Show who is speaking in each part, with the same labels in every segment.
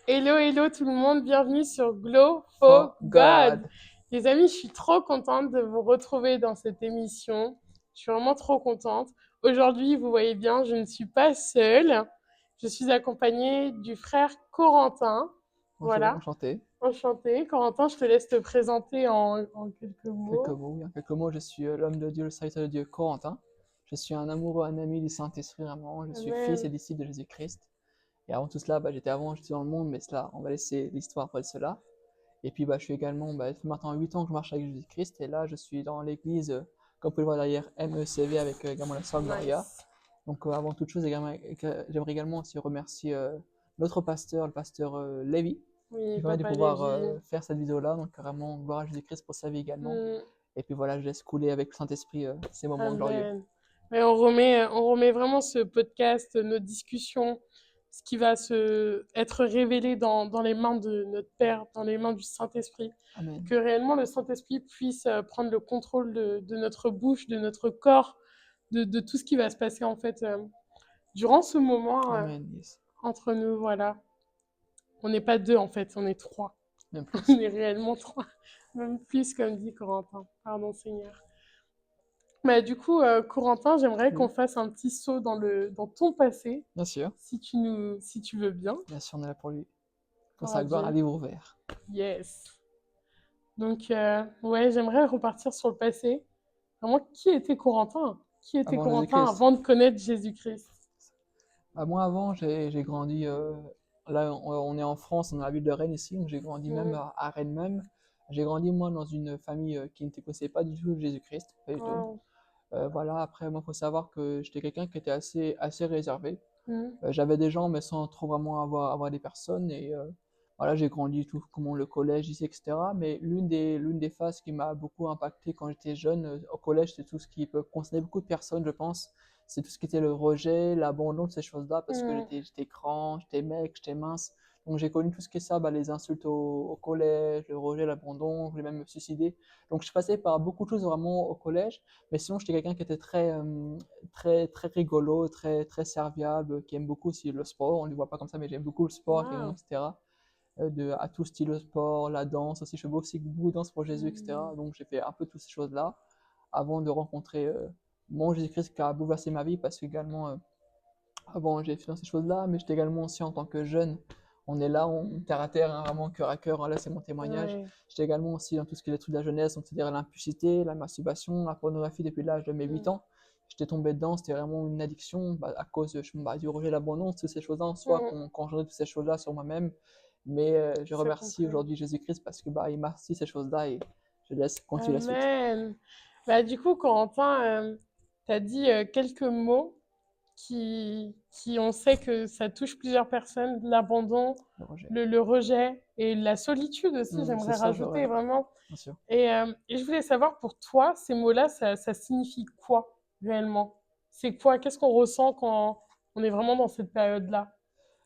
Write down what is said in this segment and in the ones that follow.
Speaker 1: Hello, hello tout le monde, bienvenue sur Glow
Speaker 2: For
Speaker 1: for God.
Speaker 2: God.
Speaker 1: Les amis, je suis trop contente de vous retrouver dans cette émission. Je suis vraiment trop contente. Aujourd'hui, vous voyez bien, je ne suis pas seule. Je suis accompagnée du frère Corentin.
Speaker 2: Bonjour,
Speaker 1: Voilà,
Speaker 2: enchanté.
Speaker 1: enchanté. Corentin, je te laisse te présenter en quelques
Speaker 2: Quelques
Speaker 1: mots.
Speaker 2: mots, oui. En quelques mots, je suis l'homme de Dieu, le serviteur de Dieu, Corentin. Je suis un amoureux, un ami du Saint-Esprit, vraiment. Je suis fils et
Speaker 1: Amen.
Speaker 2: disciple de Jésus-Christ. Et avant tout cela, j'étais dans le monde, mais cela, on va laisser l'histoire après cela. Et puis, je suis également, ça fait maintenant 8 ans que je marche avec Jésus-Christ. Et là, je suis dans l'église, comme vous pouvez le voir derrière, MECV, avec également la sœur Gloria.
Speaker 1: Nice.
Speaker 2: Donc, avant toute chose, j'aimerais également aussi remercier notre pasteur, le pasteur Lévi, qui
Speaker 1: Oui,
Speaker 2: permet de
Speaker 1: Papa
Speaker 2: pouvoir
Speaker 1: Lévy.
Speaker 2: faire cette vidéo-là. Donc, vraiment, gloire à Jésus-Christ pour sa vie également.
Speaker 1: Hmm,
Speaker 2: Et puis voilà, je laisse couler avec le Saint-Esprit ces moments glorieux.
Speaker 1: Amen. Mais on remet vraiment ce podcast, nos discussions, ce qui va être révélé dans les mains de notre Père, dans les mains du Saint-Esprit.
Speaker 2: Amen.
Speaker 1: Que réellement le Saint-Esprit puisse prendre le contrôle de notre bouche, de notre corps, de tout ce qui va se passer en fait durant ce moment
Speaker 2: Amen. Yes.
Speaker 1: entre nous. Voilà. On n'est pas deux en fait, on est trois.
Speaker 2: Même
Speaker 1: On
Speaker 2: plus.
Speaker 1: est réellement trois. Même plus, comme dit Corentin. Pardon, Seigneur. Bah, du coup, Corentin, j'aimerais qu'on
Speaker 2: Oui,
Speaker 1: fasse un petit saut dans ton passé,
Speaker 2: bien sûr.
Speaker 1: si tu veux bien.
Speaker 2: Bien sûr, on est là pour lui. Pour
Speaker 1: Gloire à
Speaker 2: sa gloire, un
Speaker 1: Dieu.
Speaker 2: livre ouvert.
Speaker 1: Yes. Donc, ouais, j'aimerais repartir sur le passé. Vraiment, qui était Corentin? Qui était
Speaker 2: Avant
Speaker 1: Corentin
Speaker 2: Jésus-Christ.
Speaker 1: avant de connaître Jésus-Christ?
Speaker 2: Moi, avant, j'ai grandi. Là, on est en France, on est dans la ville de Rennes ici. Donc, j'ai grandi même
Speaker 1: Mm.
Speaker 2: à Rennes même. J'ai grandi, moi, dans une famille qui ne connaissait pas du tout Jésus-Christ. Pas du tout.
Speaker 1: Wow.
Speaker 2: Voilà, après, moi, il faut savoir que j'étais quelqu'un qui était assez réservé.
Speaker 1: Mm.
Speaker 2: J'avais des gens, mais sans trop vraiment avoir des personnes. Et voilà, j'ai grandi tout comme le collège, ici, etc. Mais l'une des phases qui m'a beaucoup impacté quand j'étais jeune, au collège, c'est tout ce qui peut concerner beaucoup de personnes, je pense. C'est tout ce qui était le rejet, l'abandon de ces choses-là, parce que
Speaker 1: Mm.
Speaker 2: j'étais grand, j'étais mec, j'étais mince. Donc j'ai connu tout ce qui est ça, les insultes au collège, le rejet, l'abandon, je voulais même me suicider. Donc je passais par beaucoup de choses vraiment au collège. Mais sinon, j'étais quelqu'un qui était très rigolo, très serviable, qui aime beaucoup aussi le sport. On ne le voit pas comme ça, mais j'aime beaucoup le sport,
Speaker 1: Wow.
Speaker 2: etc. À tout style de sport, la danse aussi. Je fais aussi beaucoup de danse pour Jésus,
Speaker 1: Mm.
Speaker 2: etc. Donc j'ai fait un peu toutes ces choses-là avant de rencontrer mon Jésus-Christ qui a bouleversé ma vie parce qu'également, avant j'ai fait dans ces choses-là, mais j'étais également aussi en tant que jeune. On est là, on terre à terre, hein, vraiment cœur à cœur. Hein, là, c'est mon témoignage.
Speaker 1: Ouais.
Speaker 2: J'étais également aussi dans tout ce qui est les trucs de la jeunesse, donc c'est-à-dire l'impudicité, la masturbation, la pornographie depuis l'âge de mes 8
Speaker 1: Mm.
Speaker 2: ans. J'étais tombé dedans, c'était vraiment une addiction à cause du rejet, l'abandon, toutes ces choses-là en soi,
Speaker 1: Mm.
Speaker 2: quand j'ai toutes ces choses-là sur moi-même. Mais je
Speaker 1: Je
Speaker 2: remercie
Speaker 1: comprends.
Speaker 2: aujourd'hui Jésus-Christ parce que il m'a reçu ces choses-là et je laisse continuer la suite.
Speaker 1: Amen. Bah, du coup, Corentin, tu as dit quelques mots on sait que ça touche plusieurs personnes, l'abandon,
Speaker 2: Le rejet.
Speaker 1: le rejet et la solitude aussi,
Speaker 2: C'est
Speaker 1: j'aimerais
Speaker 2: ça,
Speaker 1: rajouter vraiment.
Speaker 2: bien sûr.
Speaker 1: Et je voulais savoir pour toi, ces mots-là, ça signifie quoi réellement? C'est quoi? Qu'est-ce qu'on ressent quand on est vraiment dans cette période-là?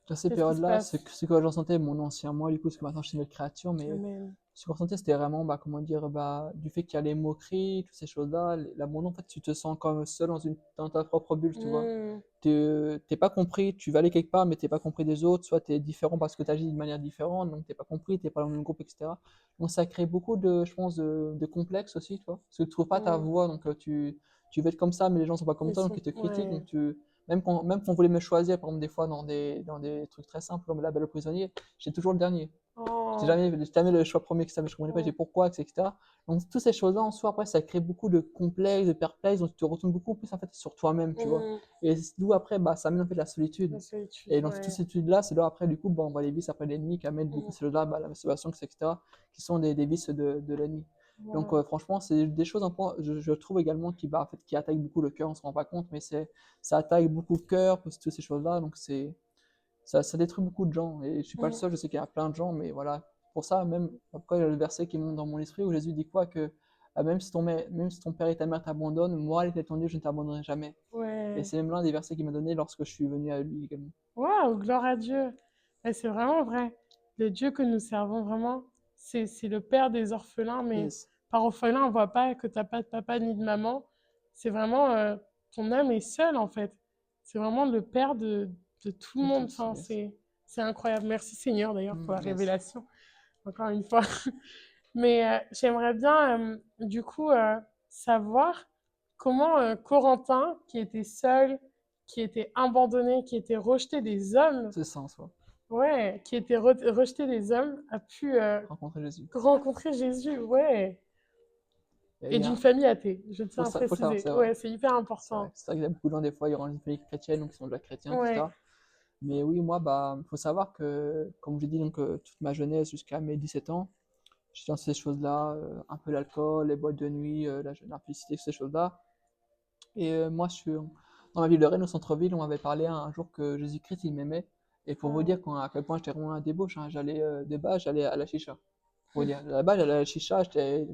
Speaker 2: Dans ces
Speaker 1: Qu'est-ce qui se
Speaker 2: périodes-là,
Speaker 1: passe?
Speaker 2: ce que je ressentais, mon ancien moi, du coup, parce que maintenant je suis une nouvelle créature, mais
Speaker 1: Amen.
Speaker 2: ce que je ressentais, c'était vraiment, comment dire, du fait qu'il y a les moqueries, toutes ces choses-là, l'abandon, en fait, tu te sens comme seul dans ta propre bulle, tu vois.
Speaker 1: Hmm.
Speaker 2: T'es pas compris, tu vas aller quelque part, mais t'es pas compris des autres, soit t'es différent parce que t'agis d'une manière différente, donc t'es pas compris, t'es pas dans le même groupe, etc. Donc ça crée beaucoup je pense, de complexes aussi, tu vois. Parce que tu trouves pas ta
Speaker 1: Hmm.
Speaker 2: voie, donc tu veux être comme ça, mais les gens sont pas comme
Speaker 1: Ils
Speaker 2: toi, donc
Speaker 1: sont...
Speaker 2: ils te critiquent,
Speaker 1: Ouais.
Speaker 2: donc même quand on voulait me choisir, par exemple, des fois dans des trucs très simples, comme la Belle au prisonnier, j'étais toujours le dernier.
Speaker 1: Oh.
Speaker 2: J'étais jamais le choix premier que ça, mais je comprenais pas, j'ai
Speaker 1: Oh.
Speaker 2: pourquoi, etc. Donc, toutes ces choses-là, en soi, après, ça crée beaucoup de complexes, de perplexes, donc tu te retournes beaucoup plus, en fait, sur toi-même, tu vois.
Speaker 1: Hmm.
Speaker 2: Et d'où, après, ça amène, en fait, la solitude.
Speaker 1: La solitude,
Speaker 2: Et dans toutes
Speaker 1: ouais.
Speaker 2: ces études-là, c'est là, après, du coup, on va les vices, après, l'ennemi, qui amène beaucoup
Speaker 1: Hmm.
Speaker 2: ces choses-là, la masturbation, etc., qui sont des vices de l'ennemi. Donc,
Speaker 1: Wow.
Speaker 2: franchement, c'est des choses, un point, je trouve également, en fait, qui attaquent beaucoup le cœur, on se rend pas compte, mais ça attaque beaucoup le cœur, toutes ces choses-là, donc ça détruit beaucoup de gens. Et je suis pas le
Speaker 1: Hmm.
Speaker 2: seul, je sais qu'il y a plein de gens, mais voilà. Pour ça, même, après, il y a le verset qui monte dans mon esprit où Jésus dit quoi? Que même si ton père et ta mère t'abandonnent, moi, l'Éternel ton Dieu, je ne t'abandonnerai jamais. Et
Speaker 1: Ouais.
Speaker 2: c'est même l'un des versets qu'il m'a donné lorsque je suis venu à lui également.
Speaker 1: Waouh, gloire à Dieu. Ouais, c'est vraiment vrai. Le Dieu que nous servons vraiment, c'est le Père des orphelins, mais
Speaker 2: Yes,
Speaker 1: par orphelin, on voit pas que t'as pas de papa ni de maman. C'est vraiment ton âme est seule en fait. C'est vraiment le Père de tout le
Speaker 2: de
Speaker 1: monde.
Speaker 2: tous,
Speaker 1: Enfin,
Speaker 2: yes.
Speaker 1: C'est incroyable. Merci Seigneur d'ailleurs pour la
Speaker 2: Yes.
Speaker 1: révélation, encore une fois. Mais j'aimerais bien du coup savoir comment Corentin, qui était seul, qui était abandonné, qui était rejeté des hommes,
Speaker 2: C'est ça en soi,
Speaker 1: ouais, qui était rejeté des hommes, a pu
Speaker 2: rencontrer Jésus.
Speaker 1: rencontrer Jésus, ouais.
Speaker 2: Et
Speaker 1: Et
Speaker 2: il y
Speaker 1: d'une
Speaker 2: a,
Speaker 1: famille athée, je tiens à
Speaker 2: faut le savoir,
Speaker 1: préciser.
Speaker 2: c'est vrai.
Speaker 1: Ouais, c'est hyper
Speaker 2: C'est vrai.
Speaker 1: important.
Speaker 2: C'est vrai qu'il y a beaucoup de gens, des fois, ils rentrent dans une famille chrétienne, donc ils sont déjà chrétiens,
Speaker 1: Ouais.
Speaker 2: etc. Mais oui, moi, bah, faut savoir que, comme j'ai dit, donc, toute ma jeunesse jusqu'à mes 17 ans, j'étais dans ces choses-là, un peu l'alcool, les boîtes de nuit, la jeune implicité, ces choses-là. Et moi, dans ma ville de Rennes, au centre-ville, on m'avait parlé un jour que Jésus-Christ, il m'aimait. Et pour vous
Speaker 1: Wow.
Speaker 2: dire à quel point j'étais vraiment un débauche, hein, de base, j'allais à la chicha. Pour vous dire, là-bas, j'allais à la chicha, c'était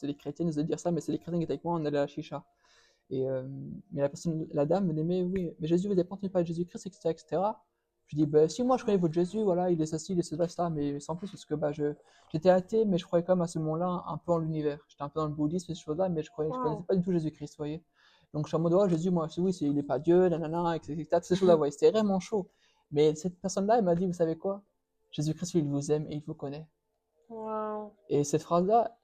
Speaker 2: les chrétiens de dire ça, mais c'est les chrétiens qui étaient avec moi, on allait à la chicha. Et, mais la dame, elle aimait, oui, mais Jésus, vous n'avez pas entendu parler de Jésus-Christ, etc., etc. Je dis, ben, si moi je connais votre Jésus, voilà, il est ceci, il est cela, ça, mais sans plus, parce que bah, j'étais athée, mais je croyais quand même à ce moment-là un peu en l'univers. J'étais un peu dans le bouddhisme, ces choses-là, mais je connaissais
Speaker 1: Wow.
Speaker 2: pas du tout Jésus-Christ, vous voyez. Donc je suis en mode, oh Jésus, moi, oui, il n'est pas Dieu, nanana, etc., toutes ces choses-là, vous voyez, c'était vraiment chaud. Mais cette personne-là, elle m'a dit, vous savez quoi? Jésus-Christ, il vous aime et il vous connaît.
Speaker 1: Wow.
Speaker 2: Et cette phrase-là,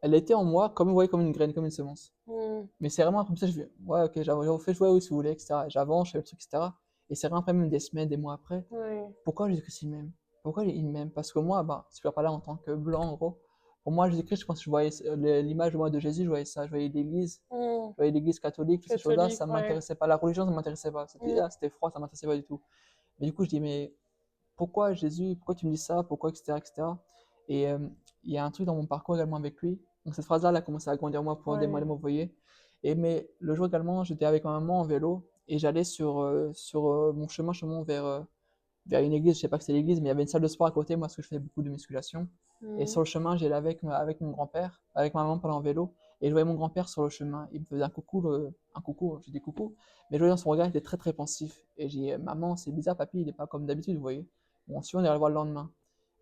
Speaker 2: elle était en moi, comme vous voyez, comme une graine, comme une semence.
Speaker 1: Hmm.
Speaker 2: Mais c'est vraiment comme ça, je fais, ouais, ok, j'avais fait jouer, oui, si vous voulez, etc. J'avance, je fais le truc, etc. Et c'est vraiment après, même des semaines, des mois après,
Speaker 1: Ouais.
Speaker 2: pourquoi Jésus-Christ il m'aime? Pourquoi il m'aime? Parce que moi, bah, si je peux parler en tant que blanc, en gros, pour moi, Jésus-Christ, je pense que je voyais l'image moi, de Jésus, je voyais ça, je voyais l'église,
Speaker 1: Hmm.
Speaker 2: je voyais l'église catholique, toutes ces choses-là,
Speaker 1: Catholique,
Speaker 2: ça
Speaker 1: ouais.
Speaker 2: m'intéressait pas. La religion, ça m'intéressait pas.
Speaker 1: Hmm.
Speaker 2: C'était froid, ça m'intéressait pas du tout. Mais du coup, je dis, mais pourquoi Jésus? Pourquoi tu me dis ça? Pourquoi, etc., etc. Et il y a un truc dans mon parcours également avec lui. Donc cette phrase-là, elle a commencé à grandir moi pour des mois,
Speaker 1: Ouais.
Speaker 2: vous voyez. Et mais le jour également, j'étais avec ma maman en vélo et j'allais sur mon chemin vers une église. Je sais pas que c'est l'église, mais il y avait une salle de sport à côté, moi, parce que je fais beaucoup de musculation. Et
Speaker 1: Hmm.
Speaker 2: sur le chemin, j'allais avec mon grand-père, avec ma maman pendant en vélo. Et je voyais mon grand-père sur le chemin. Il me faisait un coucou, je dis coucou. Mais je voyais dans son regard, il était très très pensif. Et j'ai dit, maman, c'est bizarre, papy, il n'est pas comme d'habitude, vous voyez. Bon, si on est allé le voir le lendemain.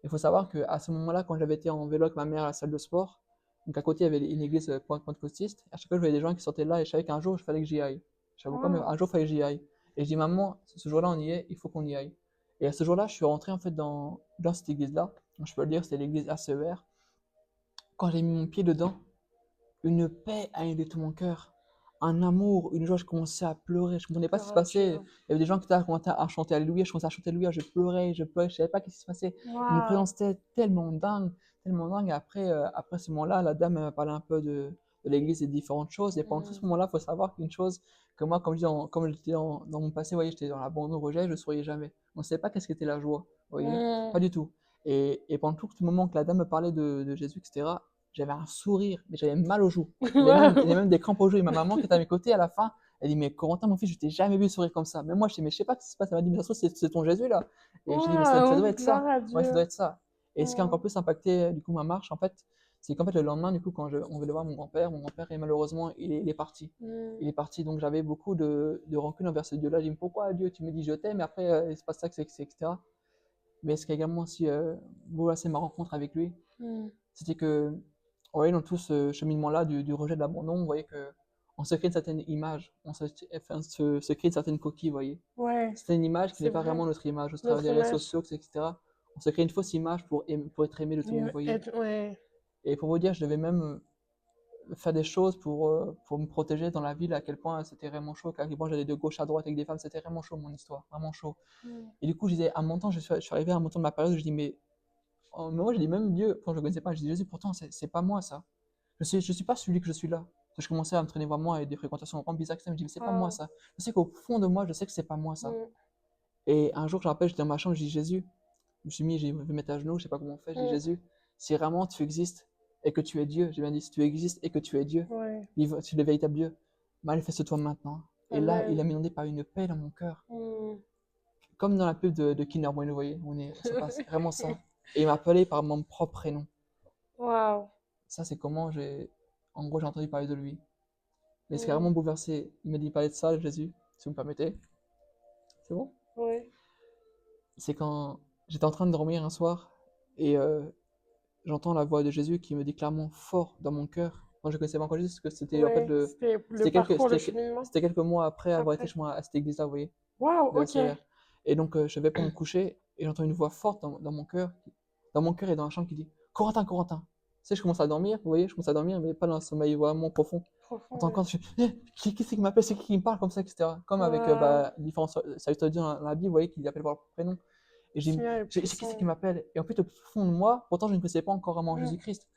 Speaker 2: Il faut savoir qu'à ce moment-là, quand j'avais été en vélo avec ma mère à la salle de sport, donc à côté, il y avait une église pentecôtiste. À chaque fois, je voyais des gens qui sortaient de là et je savais qu'un jour, il fallait que j'y aille. Je savais pas, mais
Speaker 1: Wow.
Speaker 2: un jour, il fallait que j'y aille. Et je dis, maman, ce jour-là, on y est, il faut qu'on y aille. Et à ce jour-là, je suis rentré en fait dans cette église-là. Je peux le dire, c'était l'église ACER. Quand j'ai mis mon pied dedans, une paix a inondé tout mon cœur. Un amour, une joie, je commençais à pleurer. Je ne comprenais pas ce qui se
Speaker 1: Gloire à
Speaker 2: passait.
Speaker 1: Dieu.
Speaker 2: Il y avait des gens qui étaient commencé à chanter Alléluia. Je commençais à chanter Alléluia. Je pleurais, je savais pas ce qui se passait. Une
Speaker 1: Wow.
Speaker 2: présence était tellement dingue, tellement dingue. Et après ce moment-là, la dame m'a parlé un peu de l'église et de différentes choses. Et pendant tout ce
Speaker 1: Hmm.
Speaker 2: moment-là, il faut savoir qu'une chose, que moi, comme je dis, comme j'étais dans mon passé, vous voyez, j'étais dans l'abandon, rejet, je ne souriais jamais. On ne savait pas qu'est-ce qu'était la joie, vous voyez,
Speaker 1: Hmm.
Speaker 2: pas du tout. Et pendant tout ce moment que la dame me parlait de Jésus, etc., j'avais un sourire, mais j'avais mal aux joues. Il y avait
Speaker 1: Wow.
Speaker 2: même des crampes aux joues. Et ma maman qui était à mes côtés à la fin, elle dit, mais Corentin, mon fils, je t'ai jamais vu sourire comme ça. Même moi, je dis, mais je sais pas ce qui se passe. Elle m'a dit, mais ça se trouve, c'est ton Jésus là. Et je dis, mais ça
Speaker 1: Wow.
Speaker 2: doit être
Speaker 1: Gloire
Speaker 2: ça.
Speaker 1: à
Speaker 2: Ouais, ça
Speaker 1: Dieu.
Speaker 2: doit être ça. Et ce qui a
Speaker 1: Hmm.
Speaker 2: encore plus impacté du coup ma marche, en fait, c'est qu'en fait le lendemain, du coup, on venait voir mon grand-père est malheureusement, il est parti.
Speaker 1: Hmm.
Speaker 2: Il est parti, donc j'avais beaucoup de rancune envers ce Dieu-là. Je dis, mais pourquoi Dieu, tu me dis je t'aime, et après il se passe ça, etc. Mais ce qui a également aussi bouleversé ma rencontre avec lui,
Speaker 1: Hmm.
Speaker 2: c'était que, ouais, dans tout ce cheminement-là du rejet de l'abandon, on voyait que on se crée une certaine image, enfin, se crée une certaine coquille, vous voyez.
Speaker 1: Ouais.
Speaker 2: C'est une image qui n'est
Speaker 1: C'est
Speaker 2: pas
Speaker 1: vrai.
Speaker 2: vraiment notre image, au travers
Speaker 1: Notre
Speaker 2: des réseaux
Speaker 1: image.
Speaker 2: sociaux, etc. On se crée une fausse image pour être aimé de tout le monde, vous voyez.
Speaker 1: Ouais.
Speaker 2: Et pour vous dire, je devais même faire des choses pour me protéger dans la ville, à quel point c'était vraiment chaud, à quel point j'allais de gauche à droite avec des femmes, c'était vraiment chaud mon histoire, vraiment chaud.
Speaker 1: Hmm.
Speaker 2: Et du coup, je disais, à mon temps, je suis arrivé à mon temps de ma période, je dis, mais moi, je dis même Dieu, quand je ne le connaissais pas, je dis Jésus, pourtant, c'est pas moi ça. Je suis pas celui que je suis là. Parce que je commençais à me traîner vraiment avec des fréquentations vraiment bizarres, etc. Je dis, mais c'est pas moi
Speaker 1: Wow.
Speaker 2: ça. Je sais qu'au fond de moi, je sais que c'est pas moi ça.
Speaker 1: Hmm.
Speaker 2: Et un jour, je me rappelle, j'étais dans ma chambre, je dis Jésus, je me suis mis, j'ai vu mettre à genoux, je sais pas comment on fait, je dis
Speaker 1: Hmm.
Speaker 2: Jésus, si vraiment tu existes et que tu es Dieu, j'ai bien dit, si tu existes et que tu es Dieu,
Speaker 1: Ouais.
Speaker 2: tu es le véritable Dieu, manifeste-toi maintenant. Et là, il a
Speaker 1: Amen.
Speaker 2: m'inondé par une paix dans mon cœur.
Speaker 1: Hmm.
Speaker 2: Comme dans la pub de Kinder Bueno, vous voyez, on se passe vraiment ça. Et il m'a appelé par mon propre prénom.
Speaker 1: Wow.
Speaker 2: Ça, c'est comment en gros, j'ai entendu parler de lui. Mais ce qui a
Speaker 1: Hmm.
Speaker 2: vraiment bouleversé, il m'a dit parler de ça, Jésus, si vous me permettez. C'est bon?
Speaker 1: Ouais.
Speaker 2: C'est quand j'étais en train de dormir un soir et j'entends la voix de Jésus qui me dit clairement fort dans mon cœur. Quand je connaissais pas encore Jésus, parce que c'était en fait
Speaker 1: Ouais. C'était le parcours, le cheminement.
Speaker 2: c'était quelques mois après avoir été
Speaker 1: Après.
Speaker 2: chez moi à cette église-là, vous voyez,
Speaker 1: Wow.
Speaker 2: de la
Speaker 1: Ok.
Speaker 2: CER. Et donc, je vais pour me coucher et j'entends une voix forte dans mon cœur et dans la chambre qui dit Corentin, Corentin. Tu sais, je commence à dormir, vous voyez, je commence à dormir, mais pas dans un sommeil vraiment profond.
Speaker 1: Profond,
Speaker 2: J'entends
Speaker 1: ouais.
Speaker 2: encore, je fais qui c'est qui m'appelle, c'est qui me parle comme ça, etc. Comme avec
Speaker 1: Waouh,
Speaker 2: différents salutations dans la Bible, vous voyez, qu'il appelle par leur prénom. Et j'ai dit
Speaker 1: Seigneur est
Speaker 2: c'est qui c'est qui
Speaker 1: puissant.
Speaker 2: m'appelle. Et en fait, au fond de moi, pourtant, je ne connaissais pas encore vraiment
Speaker 1: Mm.
Speaker 2: Jésus-Christ,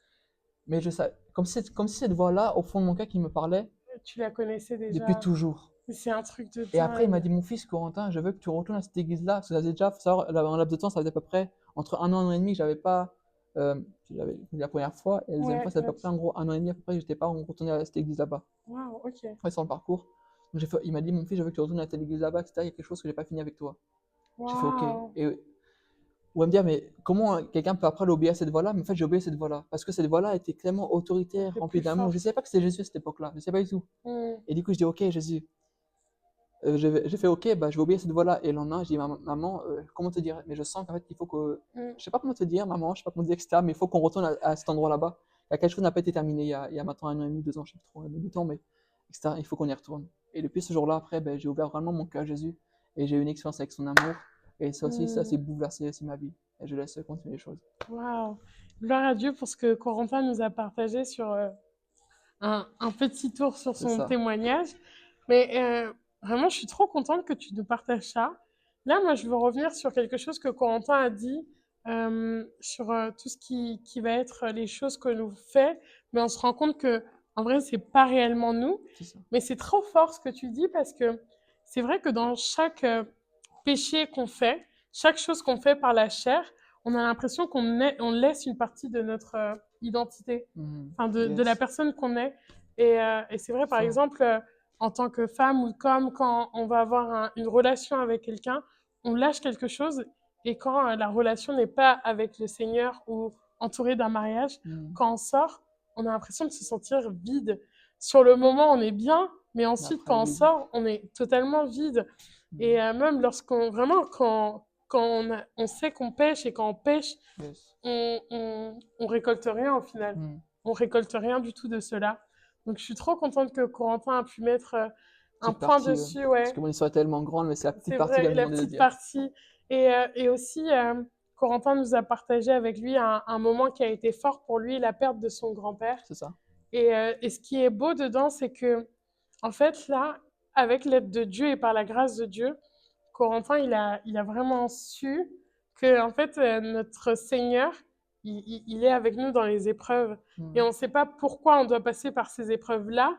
Speaker 2: mais je savais, comme si cette voix-là, au fond de mon cœur, qui me parlait
Speaker 1: Tu la connaissais
Speaker 2: depuis
Speaker 1: déjà.
Speaker 2: toujours.
Speaker 1: C'est un truc de
Speaker 2: Et après, il m'a
Speaker 1: dingue.
Speaker 2: dit, mon fils Corentin, je veux que tu retournes à cette église-là. Parce que ça faisait déjà, faut savoir, là, en laps de temps, ça faisait à peu près entre un an et demi que j'avais pas. J'avais la première fois, et la deuxième fois,
Speaker 1: Ouais,
Speaker 2: ça fait à peu près en gros un an et demi à peu près que j'étais pas retourné à cette église là-bas.
Speaker 1: waouh, ok.
Speaker 2: Après, sur le parcours. Donc, il m'a dit, mon fils, je veux que tu retournes à cette église là-bas, etc. Il y a quelque chose que j'ai pas fini avec toi. J'ai fait OK.
Speaker 1: Waouh,
Speaker 2: Et on va me dire, mais comment quelqu'un peut après obéir à cette voix-là? Mais en fait, j'ai obéi à cette voix-là. Parce que cette voix-là était clairement autoritaire,
Speaker 1: t'es
Speaker 2: remplie
Speaker 1: plus
Speaker 2: d'amour. Je ne
Speaker 1: forte.
Speaker 2: savais pas que c'était Jésus à cette époque-là. Je ne savais pas du tout.
Speaker 1: Mm.
Speaker 2: Et du coup, je dis, OK, Jésus. J'ai fait OK, bah, je vais obéir à cette voix-là. Et le lendemain, je dis, maman, comment te dire? Mais je sens qu'en fait, il faut que.
Speaker 1: Mm.
Speaker 2: Je sais pas comment te dire, maman, je sais pas comment te dire, etc. Mais il faut qu'on retourne à cet endroit là-bas. Il y a quelque chose qui n'a pas été terminé il y a maintenant un an et demi, 2 ans, je sais pas trop, 2 ans, mais etc. Il faut qu'on y retourne. Et depuis ce jour-là, après, ben, j'ai ouvert vraiment mon cœur à Jésus. Et j'ai eu une expérience avec son amour. Et ça aussi, ça, c'est
Speaker 1: Mm.
Speaker 2: bouleversé aussi ma vie. Et je laisse continuer les choses.
Speaker 1: Waouh. Gloire à Dieu pour ce que Corentin nous a partagé sur un petit tour sur
Speaker 2: C'est
Speaker 1: son
Speaker 2: ça.
Speaker 1: témoignage. Mais vraiment, je suis trop contente que tu nous partages ça. Là, moi, je veux revenir sur quelque chose que Corentin a dit sur tout ce qui va être les choses que nous fait, mais on se rend compte que en vrai, c'est pas réellement nous.
Speaker 2: C'est ça.
Speaker 1: Mais c'est trop fort ce que tu dis parce que c'est vrai que dans chaque péché qu'on fait, chaque chose qu'on fait par la chair, on a l'impression on laisse une partie de notre identité,
Speaker 2: Mhm.
Speaker 1: enfin de la
Speaker 2: Yes.
Speaker 1: personne qu'on est. Et c'est vrai, par
Speaker 2: Fort.
Speaker 1: exemple, en tant que femme ou comme quand on va avoir une relation avec quelqu'un, on lâche quelque chose. Et quand la relation n'est pas avec le Seigneur ou entourée d'un mariage,
Speaker 2: Mhm.
Speaker 1: quand on sort, on a l'impression de se sentir vide. Sur le moment, on est bien, mais
Speaker 2: Mais
Speaker 1: ensuite,
Speaker 2: après,
Speaker 1: quand on
Speaker 2: oui.
Speaker 1: sort, on est totalement vide. Et
Speaker 2: Mhm.
Speaker 1: même lorsqu'on, vraiment, quand on sait qu'on pêche et quand on pêche,
Speaker 2: Yes.
Speaker 1: on récolte rien au final.
Speaker 2: Mhm.
Speaker 1: On récolte rien du tout de cela. Donc je suis trop contente que Corentin a pu mettre un
Speaker 2: Petite
Speaker 1: point
Speaker 2: partie,
Speaker 1: dessus,
Speaker 2: parce
Speaker 1: ouais.
Speaker 2: que mon histoire est tellement grande, mais c'est la petite
Speaker 1: C'est
Speaker 2: partie
Speaker 1: vrai,
Speaker 2: qu'elle me
Speaker 1: la
Speaker 2: demandait de
Speaker 1: petite
Speaker 2: dire.
Speaker 1: partie. Et aussi, Corentin nous a partagé avec lui un moment qui a été fort pour lui, la perte de son grand-père.
Speaker 2: C'est ça.
Speaker 1: Et ce qui est beau dedans, c'est que, en fait, là, avec l'aide de Dieu et par la grâce de Dieu, Corentin, il a vraiment su que, en fait, notre Seigneur, il est avec nous dans les épreuves. Et
Speaker 2: Mhm.
Speaker 1: on ne sait pas pourquoi on doit passer par ces épreuves-là,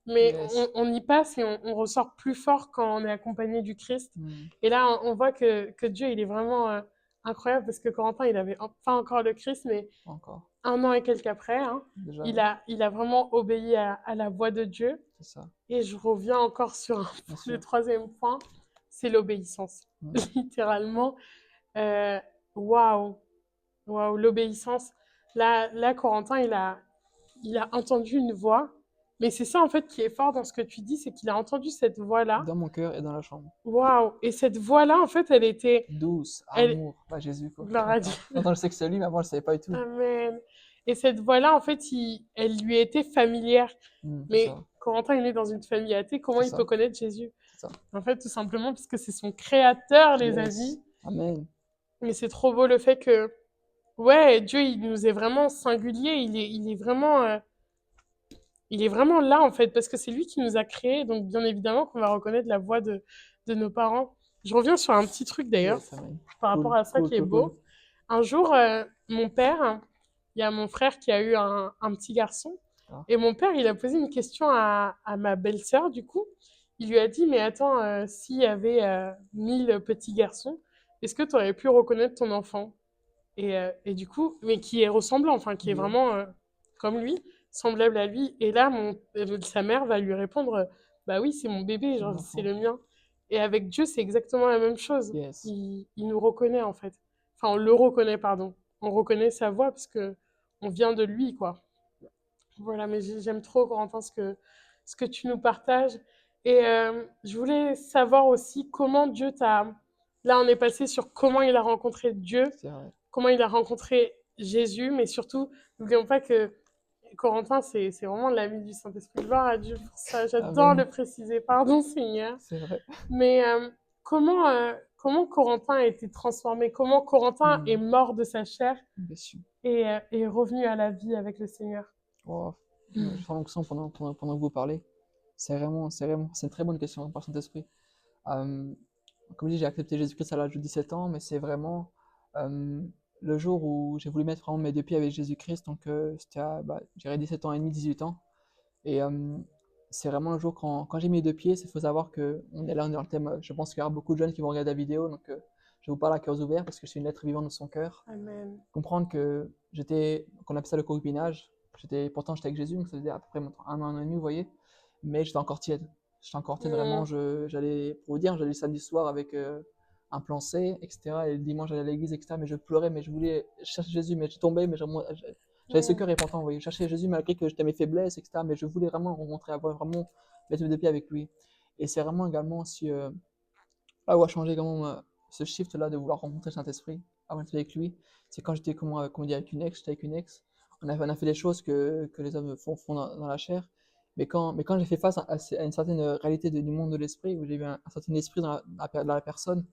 Speaker 1: mais
Speaker 2: Yes.
Speaker 1: on y passe et on ressort plus fort quand on est accompagné du Christ.
Speaker 2: Mhm.
Speaker 1: Et là, on voit que Dieu, il est vraiment incroyable parce que Corentin, il avait pas encore le Christ, mais
Speaker 2: Encore.
Speaker 1: un an et quelques après, hein,
Speaker 2: Déjà,
Speaker 1: il
Speaker 2: oui.
Speaker 1: a, il a vraiment obéi à la voix de Dieu.
Speaker 2: C'est ça.
Speaker 1: Et je reviens encore sur
Speaker 2: Bien
Speaker 1: le
Speaker 2: sûr.
Speaker 1: troisième point, c'est l'obéissance.
Speaker 2: Mhm.
Speaker 1: Littéralement, euh, waouh, waouh, l'obéissance. Là, Corentin, il a entendu une voix. Mais c'est ça, en fait, qui est fort dans ce que tu dis, c'est qu'il a entendu cette voix-là.
Speaker 2: Dans mon cœur et dans la chambre.
Speaker 1: Waouh! Et cette voix-là, en fait, elle était.
Speaker 2: Douce,
Speaker 1: Elle...
Speaker 2: amour. Bah, Jésus, quoi.
Speaker 1: Gloire à Dieu.
Speaker 2: Maintenant, je sais que c'est lui, mais avant, je ne savais pas du tout.
Speaker 1: Amen. Et cette voix-là, en fait, elle lui était familière.
Speaker 2: C'est
Speaker 1: Mais
Speaker 2: ça.
Speaker 1: Corentin est né dans une famille athée, comment
Speaker 2: C'est
Speaker 1: il peut
Speaker 2: ça.
Speaker 1: connaître Jésus?
Speaker 2: C'est ça.
Speaker 1: En fait, tout simplement parce que c'est son créateur, les
Speaker 2: Yes.
Speaker 1: amis.
Speaker 2: Amen.
Speaker 1: Mais c'est trop beau le fait que, ouais, Dieu, il nous est vraiment singulier. Il est vraiment là, en fait, parce que c'est lui qui nous a créés. Donc, bien évidemment, qu'on va reconnaître la voix de nos parents. Je reviens sur un petit truc d'ailleurs,
Speaker 2: Yes, amen.
Speaker 1: par rapport
Speaker 2: Cool,
Speaker 1: à ça
Speaker 2: cool,
Speaker 1: qui est
Speaker 2: cool, cool.
Speaker 1: beau. Un jour, mon père, il y a mon frère qui a eu un petit garçon.
Speaker 2: Ah.
Speaker 1: Et mon père, il a posé une question à ma belle-sœur, du coup. Il lui a dit, mais attends, s'il y avait 1000 petits garçons, est-ce que tu aurais pu reconnaître ton enfant? Et du coup, mais qui est ressemblant, enfin, qui est
Speaker 2: Yeah.
Speaker 1: vraiment comme lui, semblable à lui. Et là, sa mère va lui répondre, bah oui, c'est mon bébé,
Speaker 2: C'est mon
Speaker 1: genre, c'est
Speaker 2: enfant.
Speaker 1: le mien. Et avec Dieu, c'est exactement la même chose.
Speaker 2: Yes.
Speaker 1: Il nous reconnaît, en fait. Enfin, on le reconnaît, pardon. On reconnaît sa voix parce que on vient de lui, quoi. Voilà, mais j'aime trop, Corentin, ce que tu nous partages. Et je voulais savoir aussi comment Dieu t'a... Là, on est passé sur comment il a rencontré Dieu,
Speaker 2: C'est vrai.
Speaker 1: comment il a rencontré Jésus, mais surtout, n'oublions pas que Corentin, c'est vraiment l'ami du Saint-Esprit. Gloire à Dieu pour ça. J'adore
Speaker 2: Amen.
Speaker 1: le préciser. Pardon, Seigneur.
Speaker 2: C'est vrai.
Speaker 1: Mais comment comment Corentin a été transformé, comment Corentin est
Speaker 2: Mm.
Speaker 1: mort de sa chair
Speaker 2: Bien sûr.
Speaker 1: et est revenu à la vie avec le Seigneur.
Speaker 2: Oh, je prends l'onction pendant que vous parlez. C'est une très bonne question par Saint-Esprit. Euh, Comme je dis, j'ai accepté Jésus-Christ à l'âge de 17 ans, mais c'est vraiment euh, le jour où j'ai voulu mettre vraiment mes deux pieds avec Jésus-Christ. Donc, c'était à, je dirais 17 ans et demi, 18 ans. Et c'est vraiment le jour quand j'ai mis les deux pieds, il faut savoir que on est là, on est dans le thème. Je pense qu'il y aura beaucoup de jeunes qui vont regarder la vidéo, donc je vous parle à cœur ouvert parce que je suis une lettre vivante de son cœur.
Speaker 1: Amen.
Speaker 2: Comprendre que qu'on appelle ça le concubinage. Pourtant j'étais avec Jésus, donc ça faisait à peu près un an et demi, vous voyez, mais j'étais encore tiède. J'étais encore tiède vraiment.
Speaker 1: Mm.
Speaker 2: J'allais, pour vous dire, j'allais le samedi soir avec un plan C, etc. Et le dimanche j'allais à l'église, etc. Mais je pleurais, mais je voulais chercher Jésus, mais je tombais, mais j'avais ce
Speaker 1: Mm.
Speaker 2: cœur repentant, vous voyez. Je cherchais Jésus malgré que j'étais mes faiblesses, etc. Mais je voulais vraiment le rencontrer, avoir vraiment mettre mes deux pieds avec lui. Et c'est vraiment également aussi là où a changé également ce shift-là de vouloir rencontrer le Saint-Esprit, avant d'être avec lui. C'est quand j'étais, comment dire, avec une ex, j'étais avec une ex. On a fait des choses que les hommes font dans la chair. Mais quand j'ai fait face à une certaine réalité du monde de l'esprit, où j'ai vu un certain esprit dans la personne,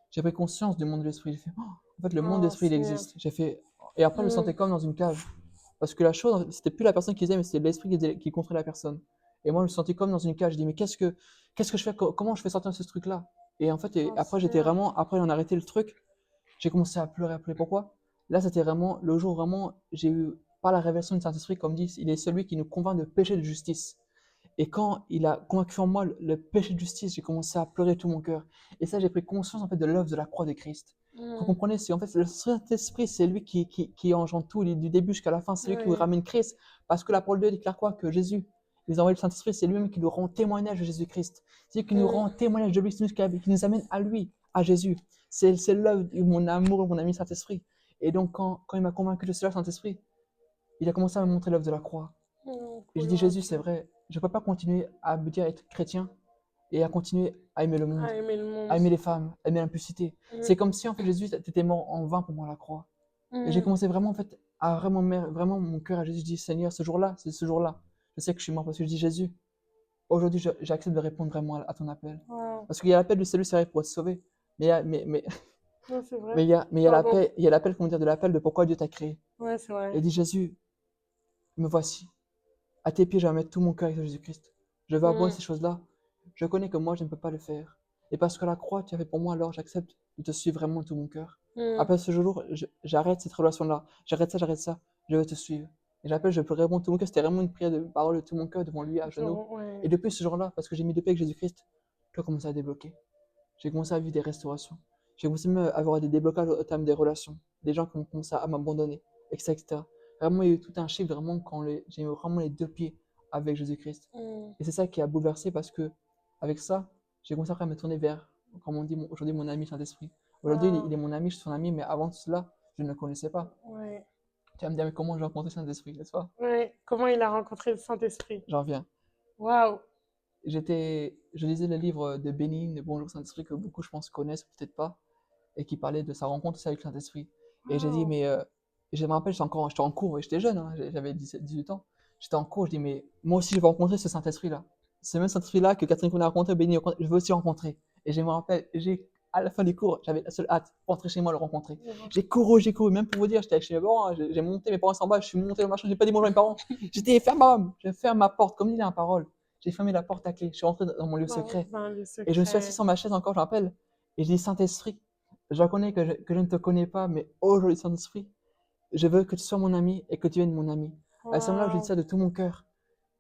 Speaker 2: j'ai pris conscience du monde de l'esprit. J'ai fait, oh, en fait, le monde de
Speaker 1: Oh,
Speaker 2: l'esprit, il
Speaker 1: Seigneur.
Speaker 2: existe. J'ai fait, et après, je le sentais
Speaker 1: Mm.
Speaker 2: comme dans une cage. Parce que la chose, c'était plus la personne qui faisait, mais c'était l'esprit qui contrôlait la personne. Et moi, je me sentais comme dans une cage. Je dis, mais qu'est-ce que je fais? Comment je fais sortir ce truc-là? Et en fait,
Speaker 1: Oh,
Speaker 2: après, j'étais
Speaker 1: Seigneur.
Speaker 2: vraiment, après on a arrêté le truc, j'ai commencé à pleurer, à pleurer. Pourquoi? Là, c'était vraiment le jour vraiment, j'ai eu, par la révélation du Saint-Esprit, comme dit, il est celui qui nous convainc de péché de justice. Et quand il a convaincu en moi le péché de justice, j'ai commencé à pleurer tout mon cœur. Et ça, j'ai pris conscience en fait de l'œuvre de la croix de Christ. Vous
Speaker 1: Mm.
Speaker 2: comprenez, c'est en fait le Saint-Esprit, c'est lui qui engendre tout, du début jusqu'à la fin, c'est lui qui vous
Speaker 1: Oui.
Speaker 2: ramène Christ. Parce que la parole de Dieu déclare quoi? Que Jésus, il nous a envoyé le Saint-Esprit, c'est lui-même qui nous rend témoignage de Jésus-Christ. C'est lui qui nous
Speaker 1: Mm.
Speaker 2: rend témoignage de lui, c'est lui qui nous amène à lui, à Jésus. C'est l'œuvre de mon amour, mon ami Saint-Esprit. Et donc, quand il m'a convaincu de cela, le Saint-Esprit, il a commencé à me montrer l'œuvre de la croix.
Speaker 1: Mm.
Speaker 2: Et je dis, Jésus, c'est
Speaker 1: Coloration.
Speaker 2: vrai, je ne peux pas continuer à me dire être chrétien et à continuer à aimer le monde,
Speaker 1: À aimer le
Speaker 2: à
Speaker 1: monde.
Speaker 2: aimer les femmes, à aimer l'impudicité.
Speaker 1: Mm.
Speaker 2: C'est comme si, en fait, Jésus, t'étais mort en vain pour moi à la croix. Et j'ai
Speaker 1: Mm.
Speaker 2: commencé vraiment, en fait, à vraiment, vraiment mon cœur à Jésus. Je dis, Seigneur, ce jour-là, c'est ce jour-là. Je sais que je suis mort parce que je dis, Jésus, aujourd'hui, j'accepte de répondre vraiment à ton appel.
Speaker 1: Wow.
Speaker 2: Parce qu'il y a l'appel du salut, c'est vrai, pour être sauvé. Mais il y a,
Speaker 1: Non, c'est vrai.
Speaker 2: mais
Speaker 1: Pardon.
Speaker 2: il y a l'appel, comment dire, de l'appel de pourquoi Dieu t'a créé.
Speaker 1: Ouais, c'est
Speaker 2: Et
Speaker 1: vrai.
Speaker 2: dit, Jésus, me voici. À tes pieds, je vais mettre tout mon cœur avec Jésus-Christ. Je vais abandonner
Speaker 1: Mm.
Speaker 2: ces choses-là. Je connais que moi, je ne peux pas le faire. Et parce que la croix, tu as fait pour moi, alors j'accepte de te suivre vraiment de tout mon cœur.
Speaker 1: Mm.
Speaker 2: Après ce jour, j'arrête cette relation-là. J'arrête ça, j'arrête ça. Je veux te suivre. Et j'appelle, je peux répondre de tout mon cœur. C'était vraiment une prière de parole de tout mon cœur devant lui, à genoux. Et
Speaker 1: Ouais.
Speaker 2: depuis ce jour-là, parce que j'ai mis de paix avec Jésus-Christ, tout a commencé à débloquer. J'ai commencé à vivre des restaurations. J'ai commencé même à avoir des déblocages au terme des relations. Des gens qui ont commencé à m'abandonner, etc., etc. Vraiment, il y a eu tout un chiffre vraiment quand j'ai eu vraiment les deux pieds avec Jésus-Christ.
Speaker 1: Mm.
Speaker 2: Et c'est ça qui a bouleversé parce que, avec ça, j'ai commencé après à me tourner vers, comme on dit aujourd'hui, mon ami Saint-Esprit. Aujourd'hui,
Speaker 1: Wow.
Speaker 2: il est mon ami, je suis son ami, mais avant cela, je ne le connaissais pas.
Speaker 1: Ouais.
Speaker 2: Tu vas me dire, mais comment j'ai rencontré Saint-Esprit, n'est-ce pas?
Speaker 1: Ouais. Comment il a rencontré le Saint-Esprit?
Speaker 2: J'en viens.
Speaker 1: Waouh.
Speaker 2: Je lisais le livre de Bénigne, de Bonjour Saint-Esprit, que beaucoup, je pense, connaissent, peut-être pas, et qui parlait de sa rencontre aussi avec le Saint-Esprit. Et j'ai dit,
Speaker 1: Waouh.
Speaker 2: mais je me rappelle, j'étais en cours, et j'étais jeune, hein, j'avais 18 ans. J'étais en cours, je dis, mais moi aussi, je veux rencontrer ce Saint-Esprit-là. Ce même Saint-Esprit-là que Catherine qu'on a rencontré, Béni, je veux aussi rencontrer. Et je me rappelle, à la fin des cours, j'avais la seule hâte, rentrer chez moi, le rencontrer. J'ai couru, même pour vous dire, j'étais chez mes parents, hein, j'ai monté, mes parents sont en bas, je suis monté dans le machin, j'ai pas dit bonjour à mes parents. J'étais ferme, je ferme ma porte, comme il est la parole. J'ai fermé la porte à clé, je suis rentré dans mon lieu secret.
Speaker 1: Dans le
Speaker 2: Et je me suis assis
Speaker 1: secret.
Speaker 2: sur ma chaise encore, je rappelle, et je dis, Saint-Esprit, je reconnais que je ne te connais pas, mais aujourd'hui, Saint-Esprit, je veux que tu sois mon ami et que tu viennes mon ami. À ce moment-là, je dis
Speaker 1: Waouh.
Speaker 2: ça de tout mon cœur.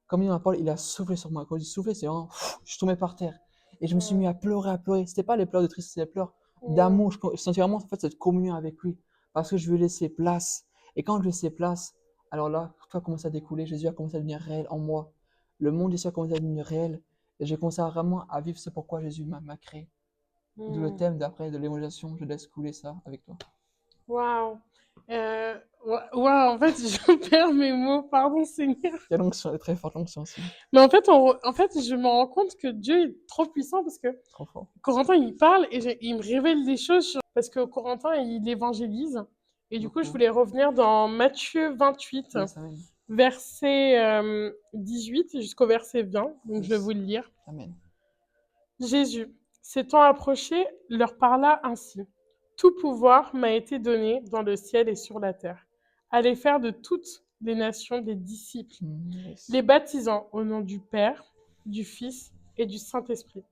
Speaker 2: Comme il dans la parole, il a soufflé sur moi. Quand je dis soufflé, c'est vraiment, je suis tombé par terre. Et je me suis mis
Speaker 1: Mm.
Speaker 2: à pleurer, à pleurer. C'était pas les pleurs de tristesse, c'était les pleurs
Speaker 1: Mm.
Speaker 2: d'amour. Je sentais vraiment en fait, cette communion avec lui. Parce que je lui ai laissé place. Et quand je lui ai laissé place, alors là, tout a commencé à découler. Jésus a commencé à devenir réel en moi. Le monde ici a commencé à devenir réel. Et j'ai commencé vraiment à vivre ce pourquoi Jésus m'a créé. D'où le
Speaker 1: Mm.
Speaker 2: thème d'après de l'émulation. Je laisse couler ça avec toi.
Speaker 1: Waouh. Waouh, en fait, je perds mes mots, pardon Seigneur.
Speaker 2: Il y a l'onction, très forte l'onction aussi.
Speaker 1: Mais en fait, je me rends compte que Dieu est trop puissant parce que
Speaker 2: Trop fort.
Speaker 1: Corentin, il parle et il me révèle des choses parce que Corentin, il évangélise. Et du coup, je
Speaker 2: Beaucoup.
Speaker 1: voulais revenir dans Matthieu 28,
Speaker 2: Yes, amen.
Speaker 1: verset 18 jusqu'au verset 20. Donc, je vais
Speaker 2: Yes.
Speaker 1: vous le lire.
Speaker 2: Amen.
Speaker 1: Jésus. S'étant approché, leur parla ainsi. Tout pouvoir m'a été donné dans le ciel et sur la terre. Allez faire de toutes les nations des disciples,
Speaker 2: Yes.
Speaker 1: les baptisant au nom du Père, du Fils et du Saint-Esprit,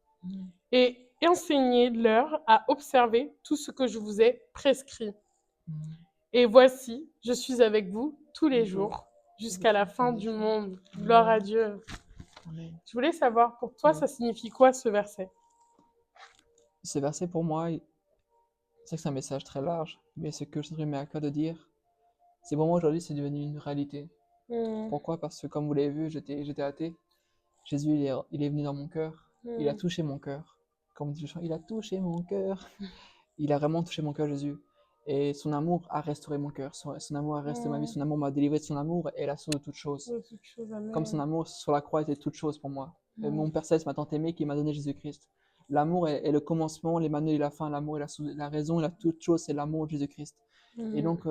Speaker 1: et enseignez-leur à observer tout ce que je vous ai prescrit. Et voici, je suis avec vous tous les jours, jusqu'à la fin du monde. Gloire à Dieu.
Speaker 2: Amen.
Speaker 1: Je voulais savoir, pour toi, ça signifie quoi ce verset?
Speaker 2: Ce verset pour moi, c'est que c'est un message très large, mais ce que je me mets à cœur de dire, c'est pour moi aujourd'hui, c'est devenu une réalité. Pourquoi? Parce que comme vous l'avez vu, j'étais athée. Jésus, il est venu dans mon cœur. Il a touché mon cœur. Comme dit le chant, il a touché mon cœur. Il a vraiment touché mon cœur, Jésus. Et son amour a restauré mon cœur. Son amour a restauré ma vie. Son amour m'a délivré de son amour et la source de toutes choses.
Speaker 1: De toute chose,
Speaker 2: Comme son
Speaker 1: amen.
Speaker 2: amour sur la croix était toute chose pour moi. Et mon Père Céleste m'a tant aimé qu'il m'a donné Jésus-Christ. L'amour est le commencement, l'Emmanuel est la fin. L'amour est la raison et la toute chose, c'est l'amour de Jésus-Christ. Et donc,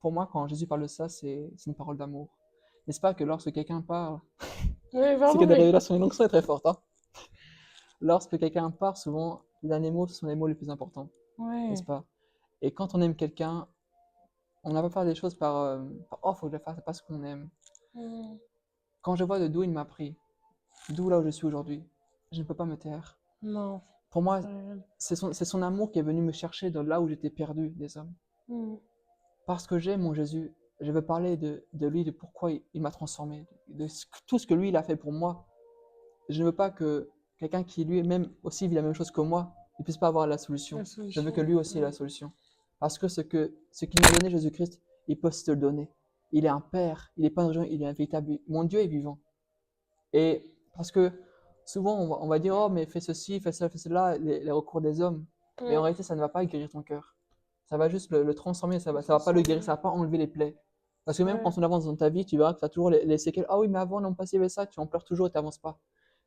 Speaker 2: pour moi, quand Jésus parle de ça, c'est une parole d'amour. N'est-ce pas que lorsque quelqu'un parle,
Speaker 1: Oui,
Speaker 2: c'est
Speaker 1: vraiment,
Speaker 2: que des
Speaker 1: mais...
Speaker 2: révélations, donc ça est très forte. Hein. Lorsque quelqu'un parle, souvent, les derniers mots sont les mots les plus importants,
Speaker 1: Ouais.
Speaker 2: n'est-ce pas? Et quand on aime quelqu'un, on n'a pas faire des choses par oh, faut que je le fasse, c'est pas ce qu'on aime. Quand je vois de d'où il m'a pris, d'où là où je suis aujourd'hui, je ne peux pas me taire.
Speaker 1: Non.
Speaker 2: Pour moi,
Speaker 1: Ouais.
Speaker 2: c'est son amour qui est venu me chercher de là où j'étais perdu des hommes. Parce que j'aime mon Jésus, je veux parler de lui, de pourquoi il m'a transformé, tout ce que lui il a fait pour moi. Je ne veux pas que quelqu'un qui lui-même aussi vit la même chose que moi ne puisse pas avoir la solution.
Speaker 1: La
Speaker 2: Je veux que
Speaker 1: solution.
Speaker 2: lui aussi ait la solution. Parce que ce qu'il m'a donné Jésus-Christ, il peut aussi te le donner. Il est un Père, il est pas un gens, il est un véritable. Mon Dieu est vivant. Et parce que souvent on va dire oh mais fais ceci, fais cela, les recours des hommes. Mais en réalité ça ne va pas guérir ton cœur. Ça va juste le transformer, ça va pas le guérir, ça va pas enlever les plaies. Parce que même quand on avance dans ta vie, tu verras que tu as toujours les séquelles. Ah oui, mais avant, on passait ça, tu en pleures toujours et tu n'avances pas.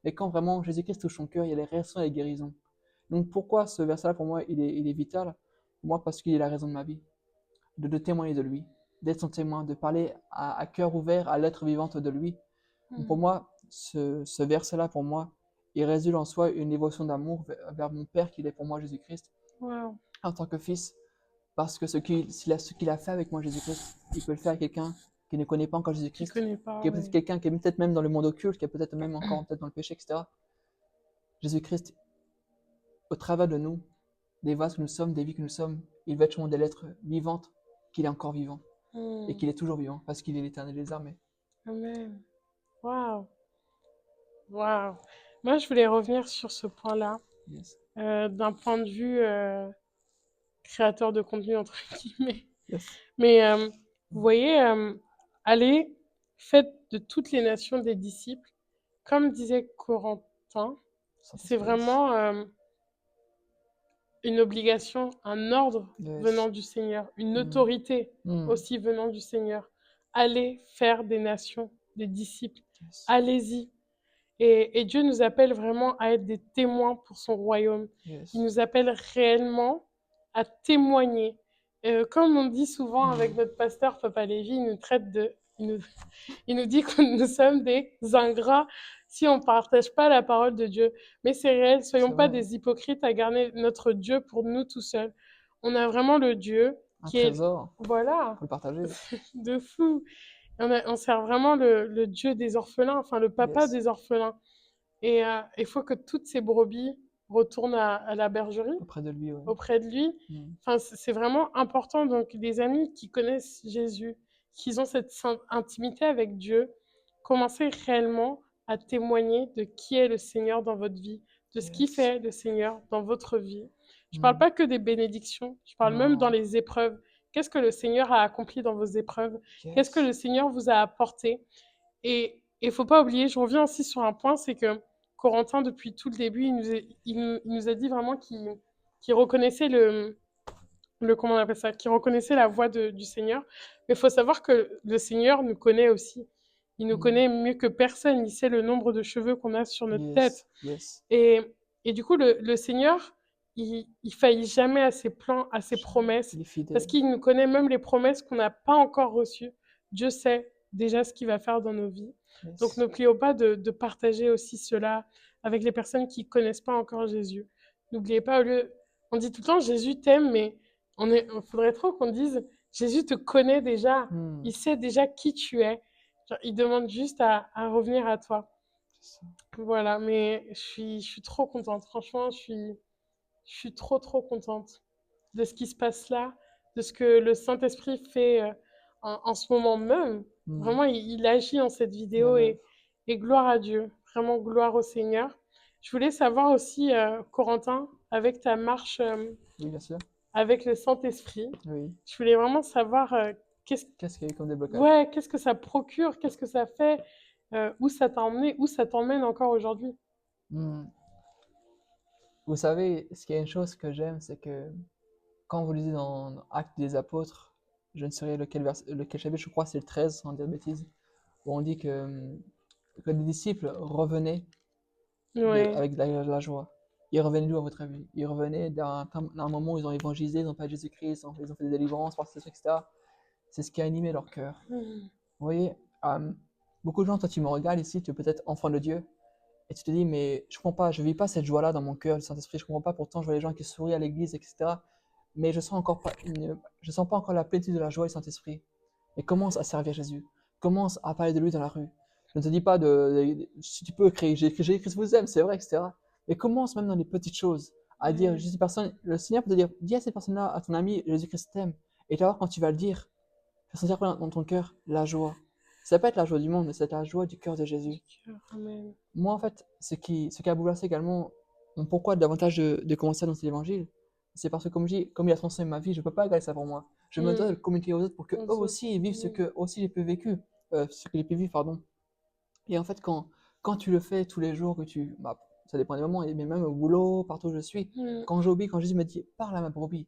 Speaker 2: Mais quand vraiment Jésus-Christ touche ton cœur, il y a les réactions et les guérisons. Donc pourquoi ce verset-là, pour moi, il est vital? Pour moi, parce qu'il est la raison de ma vie. De témoigner de lui, d'être son témoin, de parler à cœur ouvert à l'être vivante de lui. Donc pour moi, ce verset-là, pour moi, il résulte en soi une émotion d'amour vers mon Père qu'il est pour moi, Jésus-Christ,
Speaker 1: Wow.
Speaker 2: en tant que fils. Parce que ce qu'il a fait avec moi, Jésus-Christ, il peut le faire à quelqu'un qui ne connaît pas encore
Speaker 1: Qui
Speaker 2: Jésus-Christ,
Speaker 1: connaît pas,
Speaker 2: qui est peut-être quelqu'un qui est peut-être même dans le monde occulte, qui est peut-être même encore peut-être dans le péché, etc. Jésus-Christ, au travers de nous, des vases que nous sommes, des vies que nous sommes, il veut être des lettres vivantes, qu'il est encore vivant et qu'il est toujours vivant parce qu'il est l'éternel des armées.
Speaker 1: Amen. Waouh. Waouh. Moi, je voulais revenir sur ce point-là,
Speaker 2: Yes.
Speaker 1: d'un point de vue créateur de contenu, entre guillemets.
Speaker 2: Yes.
Speaker 1: Mais vous voyez, allez, faites de toutes les nations des disciples, comme disait Corentin, c'est vraiment une obligation, un ordre venant du Seigneur, une autorité aussi venant du Seigneur. Allez faire des nations, des disciples.
Speaker 2: Yes.
Speaker 1: Allez-y. Et Dieu nous appelle vraiment à être des témoins pour son royaume.
Speaker 2: Yes.
Speaker 1: Il nous appelle réellement à témoigner. Comme on dit souvent avec notre pasteur Papa Lévy, il nous traite de... Il nous dit que nous sommes des ingrats si on ne partage pas la parole de Dieu. Mais c'est réel, soyons pas des hypocrites à garder notre Dieu pour nous tout seuls. On a vraiment le Dieu
Speaker 2: un
Speaker 1: qui est...
Speaker 2: trésor.
Speaker 1: Voilà.
Speaker 2: Faut le partager.
Speaker 1: De fou. On sert vraiment le Dieu des orphelins, enfin le papa
Speaker 2: Yes.
Speaker 1: des orphelins. Et il faut que toutes ces brebis retournent à la bergerie,
Speaker 2: Auprès de lui, ouais.
Speaker 1: auprès de lui. Enfin, c'est vraiment important. Donc, les amis qui connaissent Jésus, qui ont cette intimité avec Dieu, commencez réellement à témoigner de qui est le Seigneur dans votre vie, de ce qui fait le Seigneur dans votre vie. Je ne parle pas que des bénédictions, je parle même dans les épreuves. Qu'est-ce que le Seigneur a accompli dans vos épreuves? Qu'est-ce que le Seigneur vous a apporté? Et il ne faut pas oublier, je reviens aussi sur un point, c'est que Corentin, depuis tout le début, il nous a dit vraiment qu'il reconnaissait comment on appelle ça, qu'il reconnaissait la voix du Seigneur. Mais il faut savoir que le Seigneur nous connaît aussi. Il nous connaît mieux que personne. Il sait le nombre de cheveux qu'on a sur notre tête.
Speaker 2: Yes.
Speaker 1: Et du coup, le Seigneur, il faillit jamais à ses plans, à ses promesses.
Speaker 2: Il est fidèle.
Speaker 1: Parce qu'il nous connaît même les promesses qu'on n'a pas encore reçues. Dieu sait déjà ce qu'il va faire dans nos vies.
Speaker 2: Yes.
Speaker 1: Donc, n'oublions pas de partager aussi cela avec les personnes qui ne connaissent pas encore Jésus. N'oubliez pas, on dit tout le temps Jésus t'aime, mais il faudrait trop qu'on dise Jésus te connaît déjà.
Speaker 2: Hmm,
Speaker 1: Il sait déjà qui tu es. Genre, il demande juste à revenir à toi.
Speaker 2: c'est ça.
Speaker 1: Voilà, mais je suis trop contente. Franchement, je suis trop, trop contente de ce qui se passe là, de ce que le Saint-Esprit fait en ce moment même.
Speaker 2: Hmm,
Speaker 1: Vraiment, il agit en cette vidéo
Speaker 2: manœuvre.
Speaker 1: et gloire à Dieu. Vraiment, gloire au Seigneur. Je voulais savoir aussi, Corentin, avec ta marche
Speaker 2: Oui, bien sûr.
Speaker 1: avec le Saint-Esprit,
Speaker 2: Oui.
Speaker 1: je voulais vraiment savoir qu'est-ce
Speaker 2: Qu'est-ce qu'il y a eu comme déblocage?
Speaker 1: ouais, qu'est-ce que ça procure, qu'est-ce que ça fait, où ça t'a emmené, où ça t'emmène encore aujourd'hui.
Speaker 2: Hmm. Vous savez, ce qui est une chose que j'aime, c'est que quand vous lisez dans Actes des Apôtres, je ne sais lequel chapitre, je crois que c'est le 13, sans dire de bêtises, où on dit que les disciples revenaient
Speaker 1: Ouais.
Speaker 2: avec la joie. Ils revenaient d'où à votre avis? Ils revenaient d'un moment où ils ont évangélisé, ils ont parlé de Jésus-Christ, ils ont fait des délivrances, etc. C'est ce qui a animé leur cœur.
Speaker 1: Mhm.
Speaker 2: Vous voyez, euh, beaucoup de gens, toi tu me regardes ici, tu es peut-être enfant de Dieu, et tu te dis, mais je comprends pas, je vis pas cette joie-là dans mon cœur, le Saint-Esprit, je comprends pas, pourtant je vois les gens qui sourient à l'église, etc. Mais je sens pas encore la plénitude de la joie du Saint-Esprit. Mais commence à servir Jésus. Commence à parler de lui dans la rue. Je ne te dis pas si tu peux crier, Jésus-Christ vous aime, c'est vrai, etc. Mais commence même dans les petites choses à dire,
Speaker 1: Ouais.
Speaker 2: le Seigneur peut te dire, dis à cette personne-là, à ton ami, Jésus-Christ t'aime. Et tu vas voir quand tu vas le dire, tu vas sentir dans ton cœur la joie. Ça va pas être la joie du monde, mais c'est la joie du cœur de
Speaker 1: Du
Speaker 2: Jésus.
Speaker 1: cœur, amen.
Speaker 2: Moi, en fait, ce qui a bouleversé également mon pourquoi davantage de commencer à annoncer l'évangile, c'est parce que, comme je dis, comme il a transformé ma vie, je ne peux pas garder ça pour moi. Je me dois de le
Speaker 1: Mhm.
Speaker 2: communiquer aux autres pour que eux
Speaker 1: Aux autres.
Speaker 2: aussi vivent
Speaker 1: Mhm.
Speaker 2: aussi j'ai pu vécu, ce que j'ai pu vivre, pardon. Et en fait, quand tu le fais tous les jours, ça dépend des moments, mais même au boulot, partout où je suis,
Speaker 1: Mhm.
Speaker 2: quand j'obéis, quand Jésus me dit, parle à ma brebis,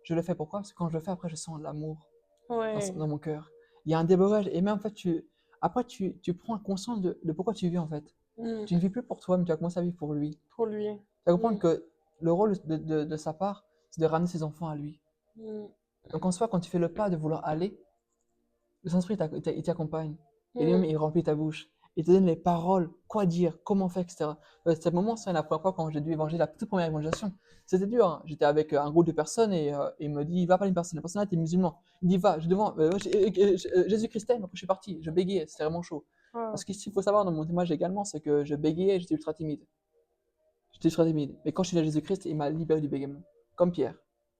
Speaker 2: je le fais pourquoi? Parce que quand je le fais, après, je sens l'amour
Speaker 1: Ouais.
Speaker 2: dans mon cœur. Il y a un déblocage, et même en fait, après, tu prends conscience de pourquoi tu vis en fait.
Speaker 1: Mhm.
Speaker 2: Tu ne vis plus pour toi, mais tu vas commencer à vivre pour lui.
Speaker 1: Pour lui.
Speaker 2: Tu vas comprendre
Speaker 1: Mhm.
Speaker 2: que le rôle de sa part, c'est de ramener ses enfants à lui.
Speaker 1: Mhm.
Speaker 2: Donc en soi, quand tu fais le pas de vouloir aller, le Saint-Esprit il t'accompagne. Et lui-même,
Speaker 1: Mhm.
Speaker 2: il remplit ta bouche. Il te donne les paroles, quoi dire, comment faire, etc. Ce moment, c'est la première fois quand j'ai dû évangéliser, la toute première évangélisation. C'était dur, hein. J'étais avec un groupe de personnes et il me dit, va pas une personne. La personne là, t'es musulman. Il dit, va, je devant, Jésus-Christ t'aime. Après, je suis parti, je bégayais, c'était vraiment chaud.
Speaker 1: Ah.
Speaker 2: Parce qu'ici, il faut savoir dans mon témoignage également, c'est que je bégayais et j'étais ultra timide. J'étais ultra timide. Mais quand je suis allé à Jésus-Christ, il m'a libéré du bégaiement. Comme Pierre.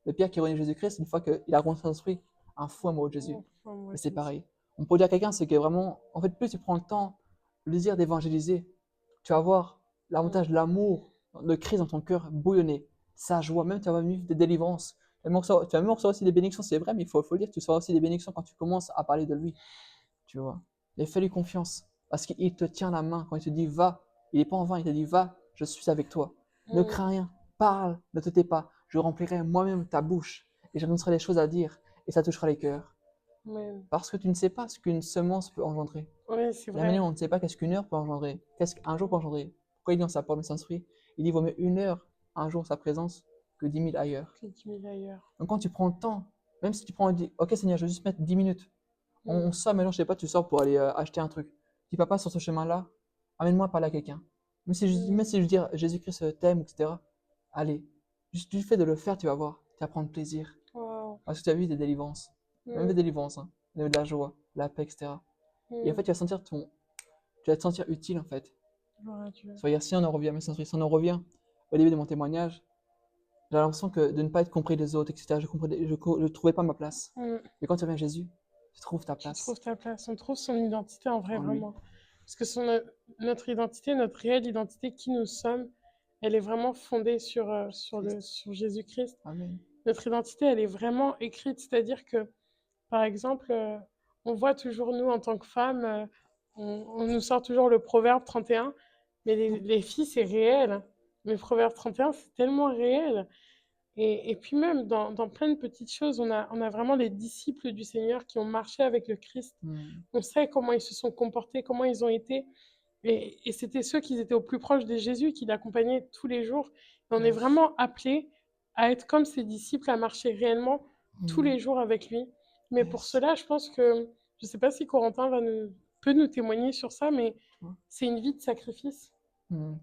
Speaker 2: Le Pierre qui renie Jésus-Christ, une fois qu'il a rencontré Saint-Esprit, un fou amoureux de Jésus.
Speaker 1: Enfin, moi,
Speaker 2: Et c'est
Speaker 1: Jésus.
Speaker 2: pareil. On peut dire à quelqu'un, c'est que vraiment, en fait, plus tu prends le temps, le désir d'évangéliser, tu vas voir
Speaker 1: Mhm.
Speaker 2: l'avantage de l'amour de Christ dans ton cœur bouillonner, sa joie, même tu vas vivre des délivrances. Tu vas même recevoir aussi des bénédictions, c'est vrai, mais faut le dire, tu reçois aussi des bénédictions quand tu commences à parler de lui, tu vois. Et fais-lui confiance, parce qu'il te tient la main quand il te dit va, il n'est pas en vain, il te dit va, je suis avec toi. Ne
Speaker 1: Mhm.
Speaker 2: crains rien, parle, ne te tais pas, je remplirai moi-même ta bouche, et j'annoncerai des choses à dire, et ça touchera les cœurs.
Speaker 1: Amen.
Speaker 2: Parce que tu ne sais pas ce qu'une semence peut engendrer.
Speaker 1: Oui, c'est
Speaker 2: De la manière
Speaker 1: vrai.
Speaker 2: dont on ne sait pas qu'est-ce qu'une heure peut engendrer, qu'est-ce qu'un jour peut engendrer. Pourquoi il dit dans sa parole de Saint-Esprit, il dit vaut mieux une heure, un jour, sa présence, que 10 000 ailleurs.
Speaker 1: Que 10 000 ailleurs.
Speaker 2: Donc quand tu prends le temps, même si tu prends, dis, ok Seigneur, je vais juste mettre 10 minutes. On
Speaker 1: Mhm.
Speaker 2: sort maintenant, je sais pas, tu sors pour aller acheter un truc. Dis papa, sur ce chemin-là, amène-moi à parler à quelqu'un. Même
Speaker 1: Mhm.
Speaker 2: si je dis Jésus-Christ t'aime, etc. Allez, juste du fait de le faire, tu vas voir, tu vas prendre plaisir.
Speaker 1: Wow.
Speaker 2: Parce que tu as vu des délivrances, même des
Speaker 1: Mhm.
Speaker 2: délivrances, hein, de la joie, la paix, etc. Et en
Speaker 1: Mhm.
Speaker 2: fait, tu vas te sentir utile en fait.
Speaker 1: Gloire à Dieu.
Speaker 2: Soyez si on en revient, mais si on en revient au début de mon témoignage, j'ai l'impression que de ne pas être compris des autres, etc. Je trouvais pas ma place.
Speaker 1: Mhm.
Speaker 2: Mais quand tu reviens à Jésus, tu trouves ta
Speaker 1: Tu
Speaker 2: place
Speaker 1: trouves ta place. On trouve son identité en vrai,
Speaker 2: en lui.
Speaker 1: vraiment. Parce que notre identité, notre réelle identité, qui nous sommes, elle est vraiment fondée
Speaker 2: Christ.
Speaker 1: sur Jésus-Christ.
Speaker 2: Amen.
Speaker 1: Notre identité, elle est vraiment écrite. C'est-à-dire que, par exemple, on voit toujours, nous, en tant que femmes, on nous sort toujours le proverbe 31, mais les filles, c'est réel. Mais proverbe 31, c'est tellement réel. Et puis même dans plein de petites choses, on a vraiment les disciples du Seigneur qui ont marché avec le Christ.
Speaker 2: Hmm.
Speaker 1: On sait comment ils se sont comportés, comment ils ont été. Et c'était ceux qui étaient au plus proche de Jésus, qui l'accompagnaient tous les jours. Et on est
Speaker 2: Yes.
Speaker 1: vraiment appelés à être comme ses disciples, à marcher réellement tous
Speaker 2: Hmm.
Speaker 1: les jours avec lui. Mais pour
Speaker 2: Yes.
Speaker 1: cela, je pense que, je ne sais pas si Corentin peut nous témoigner sur ça, mais
Speaker 2: Ouais.
Speaker 1: c'est une vie de sacrifice.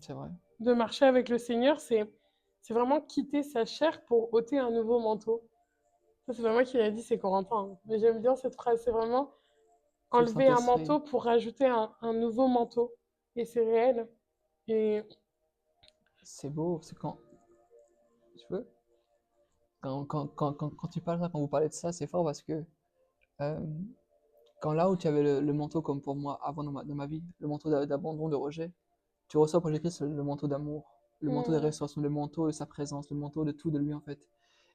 Speaker 2: C'est vrai.
Speaker 1: De marcher avec le Seigneur, c'est C'est vraiment quitter sa chair pour ôter un nouveau manteau. Ça, c'est pas moi qui l'a dit, c'est Corentin, hein. Mais j'aime bien cette phrase. C'est vraiment
Speaker 2: C'est le
Speaker 1: enlever un
Speaker 2: Saint-Esprit.
Speaker 1: manteau pour rajouter un nouveau manteau. Et c'est réel. Et
Speaker 2: C'est beau, c'est quand tu veux. Quand tu parles ça, quand vous parlez de ça, c'est fort parce que euh, quand là où tu avais le manteau comme pour moi avant dans ma vie, le manteau d'abandon, de rejet, tu reçois pour Jésus-Christ le manteau d'amour, le manteau de
Speaker 1: hmm,
Speaker 2: restauration, le manteau de sa présence, le manteau de tout de lui en fait.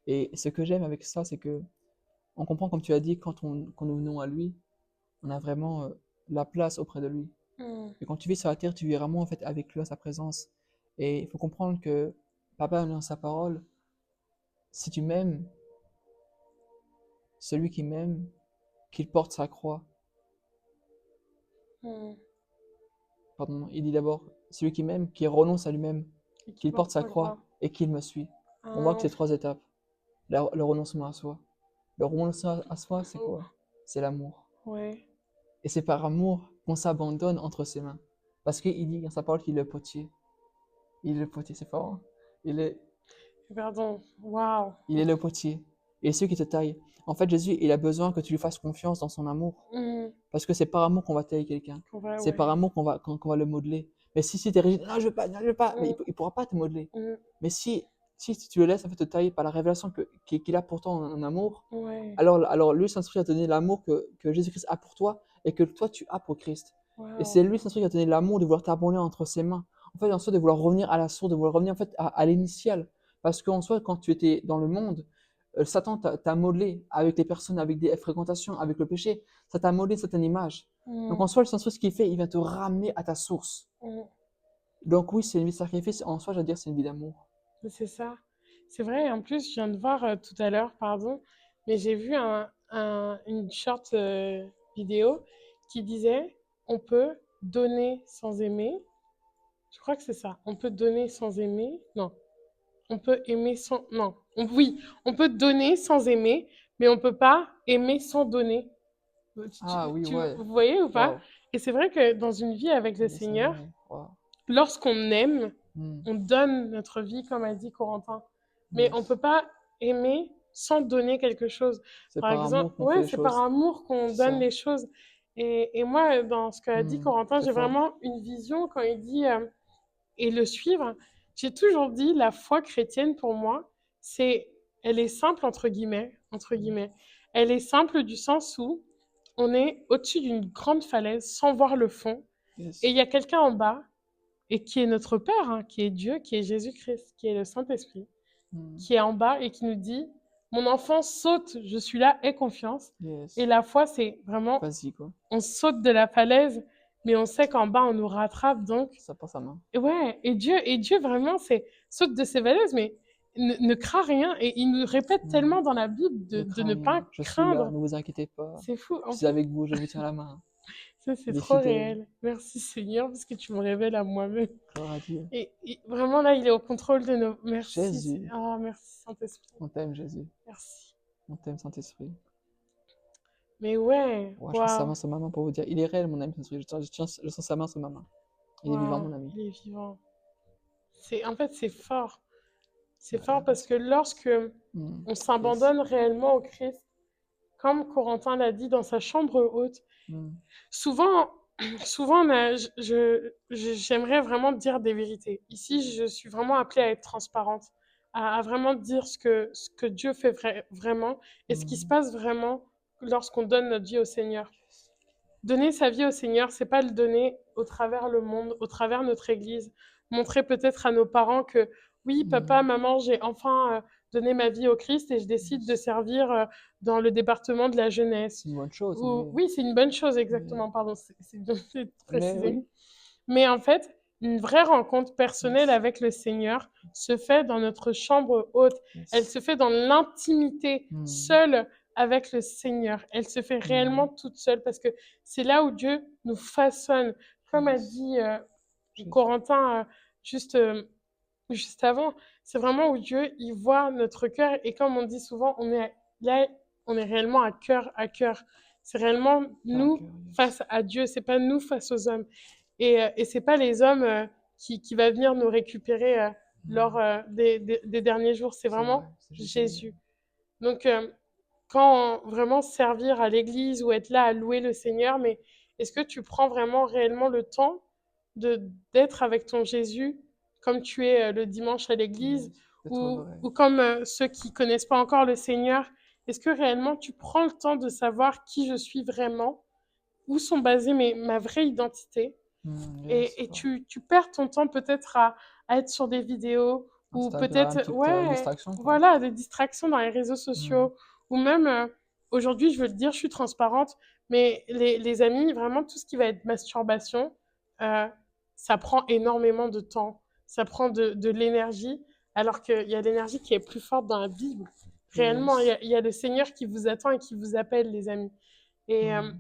Speaker 2: Et ce que j'aime avec ça, c'est que on comprend, comme tu as dit, quand nous venons à lui, on a vraiment la place auprès de lui.
Speaker 1: hmm,
Speaker 2: Et quand tu vis sur la terre, tu vis vraiment en fait avec lui, à sa présence. Et il faut comprendre que Papa, dans sa parole, si tu m'aimes, celui qui m'aime, qu'il porte sa croix.
Speaker 1: hmm.
Speaker 2: Pardon, il dit d'abord, celui qui m'aime, qui renonce à lui-même,
Speaker 1: Et qui
Speaker 2: qu'il porte
Speaker 1: porte
Speaker 2: sa
Speaker 1: sa
Speaker 2: croix
Speaker 1: croix.
Speaker 2: et qu'il me suit. On voit que
Speaker 1: Ah,
Speaker 2: c'est trois étapes. Le renoncement à soi. Le renoncement à soi, c'est
Speaker 1: oh,
Speaker 2: quoi? C'est l'amour.
Speaker 1: ouais.
Speaker 2: Et c'est par amour qu'on s'abandonne entre ses mains. Parce qu'il dit dans sa parole qu'il est le potier. Il est le potier, c'est fort, hein. Il est,
Speaker 1: Pardon. Waouh.
Speaker 2: il est le potier. Et ceux qui te taillent. En fait, Jésus, il a besoin que tu lui fasses confiance dans son amour.
Speaker 1: Hmm.
Speaker 2: Parce que c'est par amour qu'on va tailler quelqu'un.
Speaker 1: On va,
Speaker 2: C'est par
Speaker 1: ouais.
Speaker 2: amour qu'on va le modeler. Mais si tu es rigide, non, je veux pas, non, je veux pas, mais
Speaker 1: Hmm,
Speaker 2: il pourra pas te modeler.
Speaker 1: hmm.
Speaker 2: Mais si tu le laisses en fait te tailler par la révélation qu'il a pour toi en amour,
Speaker 1: Ouais.
Speaker 2: alors lui, Saint-Esprit, a donné l'amour que Jésus-Christ a pour toi et que toi, tu as pour Christ. Et
Speaker 1: Waouh.
Speaker 2: c'est lui, Saint-Esprit, qui a donné l'amour de vouloir t'abandonner entre ses mains. En fait, en soi, de vouloir revenir à la source, de vouloir revenir en fait à l'initial. Parce qu'en soi, quand tu étais dans le monde, Satan t'a modelé avec les personnes, avec des fréquentations, avec le péché. Ça t'a modelé certaine image. Donc
Speaker 1: Hmm,
Speaker 2: en soi, le Saint-Esprit, ce qu'il fait, il vient te ramener à ta source.
Speaker 1: hmm.
Speaker 2: Donc oui, c'est une vie de sacrifice. En soi, je veux dire, c'est une vie d'amour.
Speaker 1: C'est ça. C'est vrai, en plus, je viens de voir tout à l'heure, pardon, mais j'ai vu une short vidéo qui disait on peut donner sans aimer. Je crois que c'est ça. On peut donner sans aimer. Non. On peut aimer sans. Non. Oui, on peut donner sans aimer, mais on peut pas aimer sans donner.
Speaker 2: Ah oui, ouais.
Speaker 1: Vous voyez ou pas?
Speaker 2: Waouh.
Speaker 1: Et c'est vrai que dans une vie avec le
Speaker 2: Mais sans
Speaker 1: Seigneur,
Speaker 2: aimer. Waouh.
Speaker 1: lorsqu'on aime,
Speaker 2: Hmm.
Speaker 1: on donne notre vie, comme a dit Corentin. Mais on ne peut
Speaker 2: Yes.
Speaker 1: pas aimer sans donner quelque chose.
Speaker 2: C'est
Speaker 1: Par
Speaker 2: par
Speaker 1: exemple,
Speaker 2: amour qu'on fait
Speaker 1: ouais,
Speaker 2: les
Speaker 1: c'est par
Speaker 2: choses.
Speaker 1: amour qu'on
Speaker 2: C'est
Speaker 1: donne
Speaker 2: ça.
Speaker 1: les choses. Et moi, dans ce qu'a dit
Speaker 2: Hmm.
Speaker 1: Corentin,
Speaker 2: C'est
Speaker 1: j'ai
Speaker 2: fort.
Speaker 1: vraiment une vision quand il dit et le suivre. J'ai toujours dit la foi chrétienne pour moi, c'est, elle est simple entre guillemets, entre guillemets. Elle est simple du sens où on est au-dessus d'une grande falaise sans voir le fond, et
Speaker 2: Yes.
Speaker 1: il y a quelqu'un en bas et qui est notre Père, hein, qui est Dieu, qui est Jésus-Christ, qui est le Saint-Esprit,
Speaker 2: Hmm.
Speaker 1: qui est en bas et qui nous dit, mon enfant saute, je suis là, aie confiance. Et
Speaker 2: Yes.
Speaker 1: la foi, c'est vraiment,
Speaker 2: Vas-y, quoi.
Speaker 1: on saute de la falaise, mais on sait qu'en bas, on nous rattrape. Donc,
Speaker 2: Ça passe sa main.
Speaker 1: ouais, et Dieu vraiment, c'est saute de ses falaises, mais ne crains rien. Et il nous répète
Speaker 2: Hmm.
Speaker 1: tellement dans la Bible
Speaker 2: Ne
Speaker 1: de
Speaker 2: crains
Speaker 1: ne
Speaker 2: rien.
Speaker 1: pas
Speaker 2: Je suis là,
Speaker 1: craindre.
Speaker 2: ne vous inquiétez pas.
Speaker 1: C'est fou.
Speaker 2: Je
Speaker 1: En
Speaker 2: suis
Speaker 1: fait,
Speaker 2: avec vous, je vous tiens la main.
Speaker 1: ça, c'est
Speaker 2: Il est
Speaker 1: trop
Speaker 2: fidèle.
Speaker 1: réel. Merci Seigneur, parce que tu me révèles à moi-même.
Speaker 2: Gloire à Dieu.
Speaker 1: Et vraiment, là, il est au contrôle de nos... Merci.
Speaker 2: Jésus.
Speaker 1: Ah, merci Saint-Esprit.
Speaker 2: On t'aime, Jésus.
Speaker 1: Merci.
Speaker 2: On t'aime, Saint-Esprit.
Speaker 1: Mais ouais,
Speaker 2: Ouais, je passe sa
Speaker 1: waouh,
Speaker 2: main sur ma main pour vous dire. Il est réel, mon ami, Saint-Esprit. Je sens sa main sur ma main. Il est vivant,
Speaker 1: waouh,
Speaker 2: mon ami.
Speaker 1: il est vivant. En fait, c'est fort. C'est
Speaker 2: Ouais, là,
Speaker 1: fort
Speaker 2: parce
Speaker 1: parce que
Speaker 2: que.
Speaker 1: lorsque
Speaker 2: Hmm.
Speaker 1: on
Speaker 2: Yes.
Speaker 1: s'abandonne réellement au Christ, comme Corentin l'a dit dans sa chambre haute,
Speaker 2: Hmm.
Speaker 1: souvent, souvent, j'aimerais vraiment dire des vérités. Ici, je suis vraiment appelée à être transparente, à vraiment dire ce que Dieu fait vraiment et ce qui se
Speaker 2: Hmm.
Speaker 1: passe vraiment lorsqu'on donne notre vie au Seigneur. Donner sa vie au Seigneur, c'est pas le donner au travers le monde, au travers notre Église. Montrer peut-être à nos parents que oui, papa,
Speaker 2: Hmm.
Speaker 1: maman, j'ai enfin donné ma vie au Christ et je décide de
Speaker 2: Yes.
Speaker 1: servir dans le département de la jeunesse.
Speaker 2: C'est une bonne chose,
Speaker 1: Ou, oui, c'est une bonne chose, exactement, pardon, c'est bien de
Speaker 2: mais
Speaker 1: préciser.
Speaker 2: oui.
Speaker 1: Mais en fait, une vraie rencontre personnelle
Speaker 2: Yes.
Speaker 1: avec le Seigneur se fait dans notre chambre haute. Elle
Speaker 2: Yes.
Speaker 1: se fait dans l'intimité,
Speaker 2: Hmm.
Speaker 1: seule avec le Seigneur. Elle se fait réellement
Speaker 2: Hmm.
Speaker 1: toute seule parce que c'est là où Dieu nous façonne. Comme a
Speaker 2: Yes.
Speaker 1: dit
Speaker 2: Jésus.
Speaker 1: Corentin juste, juste avant, c'est vraiment où Dieu il voit notre cœur. Et comme on dit souvent, on est là, on est réellement à cœur à cœur. C'est réellement
Speaker 2: Cœur à
Speaker 1: nous
Speaker 2: cœur, yes.
Speaker 1: face à Dieu, c'est pas nous face aux hommes. Et c'est pas les hommes qui va venir nous récupérer lors des derniers jours. C'est
Speaker 2: C'est vrai,
Speaker 1: vraiment
Speaker 2: c'est Jésus.
Speaker 1: Jésus. Donc, quand vraiment servir à l'église ou être là à louer le Seigneur, mais est-ce que tu prends vraiment réellement le temps d'être avec ton Jésus comme tu es le dimanche à l'église
Speaker 2: D'être vrai.
Speaker 1: ou comme ceux qui connaissent pas encore le Seigneur, est-ce que réellement tu prends le temps de savoir qui je suis vraiment, où sont basées ma vraie identité
Speaker 2: Yes,
Speaker 1: et
Speaker 2: toi.
Speaker 1: tu perds ton temps peut-être à être sur des vidéos ou
Speaker 2: Instagram,
Speaker 1: peut-être,
Speaker 2: TikTok,
Speaker 1: ouais,
Speaker 2: distraction, quoi.
Speaker 1: voilà, des distractions dans les réseaux
Speaker 2: Hmm.
Speaker 1: sociaux ou même, aujourd'hui, je veux te dire, je suis transparente, mais les amis, vraiment, tout ce qui va être masturbation, euh, ça prend énormément de temps, ça prend de l'énergie, alors qu'il y a l'énergie qui est plus forte dans la Bible. Réellement,
Speaker 2: Yes.
Speaker 1: il y a le Seigneur qui vous attend et qui vous appelle, les amis. Et
Speaker 2: Hmm.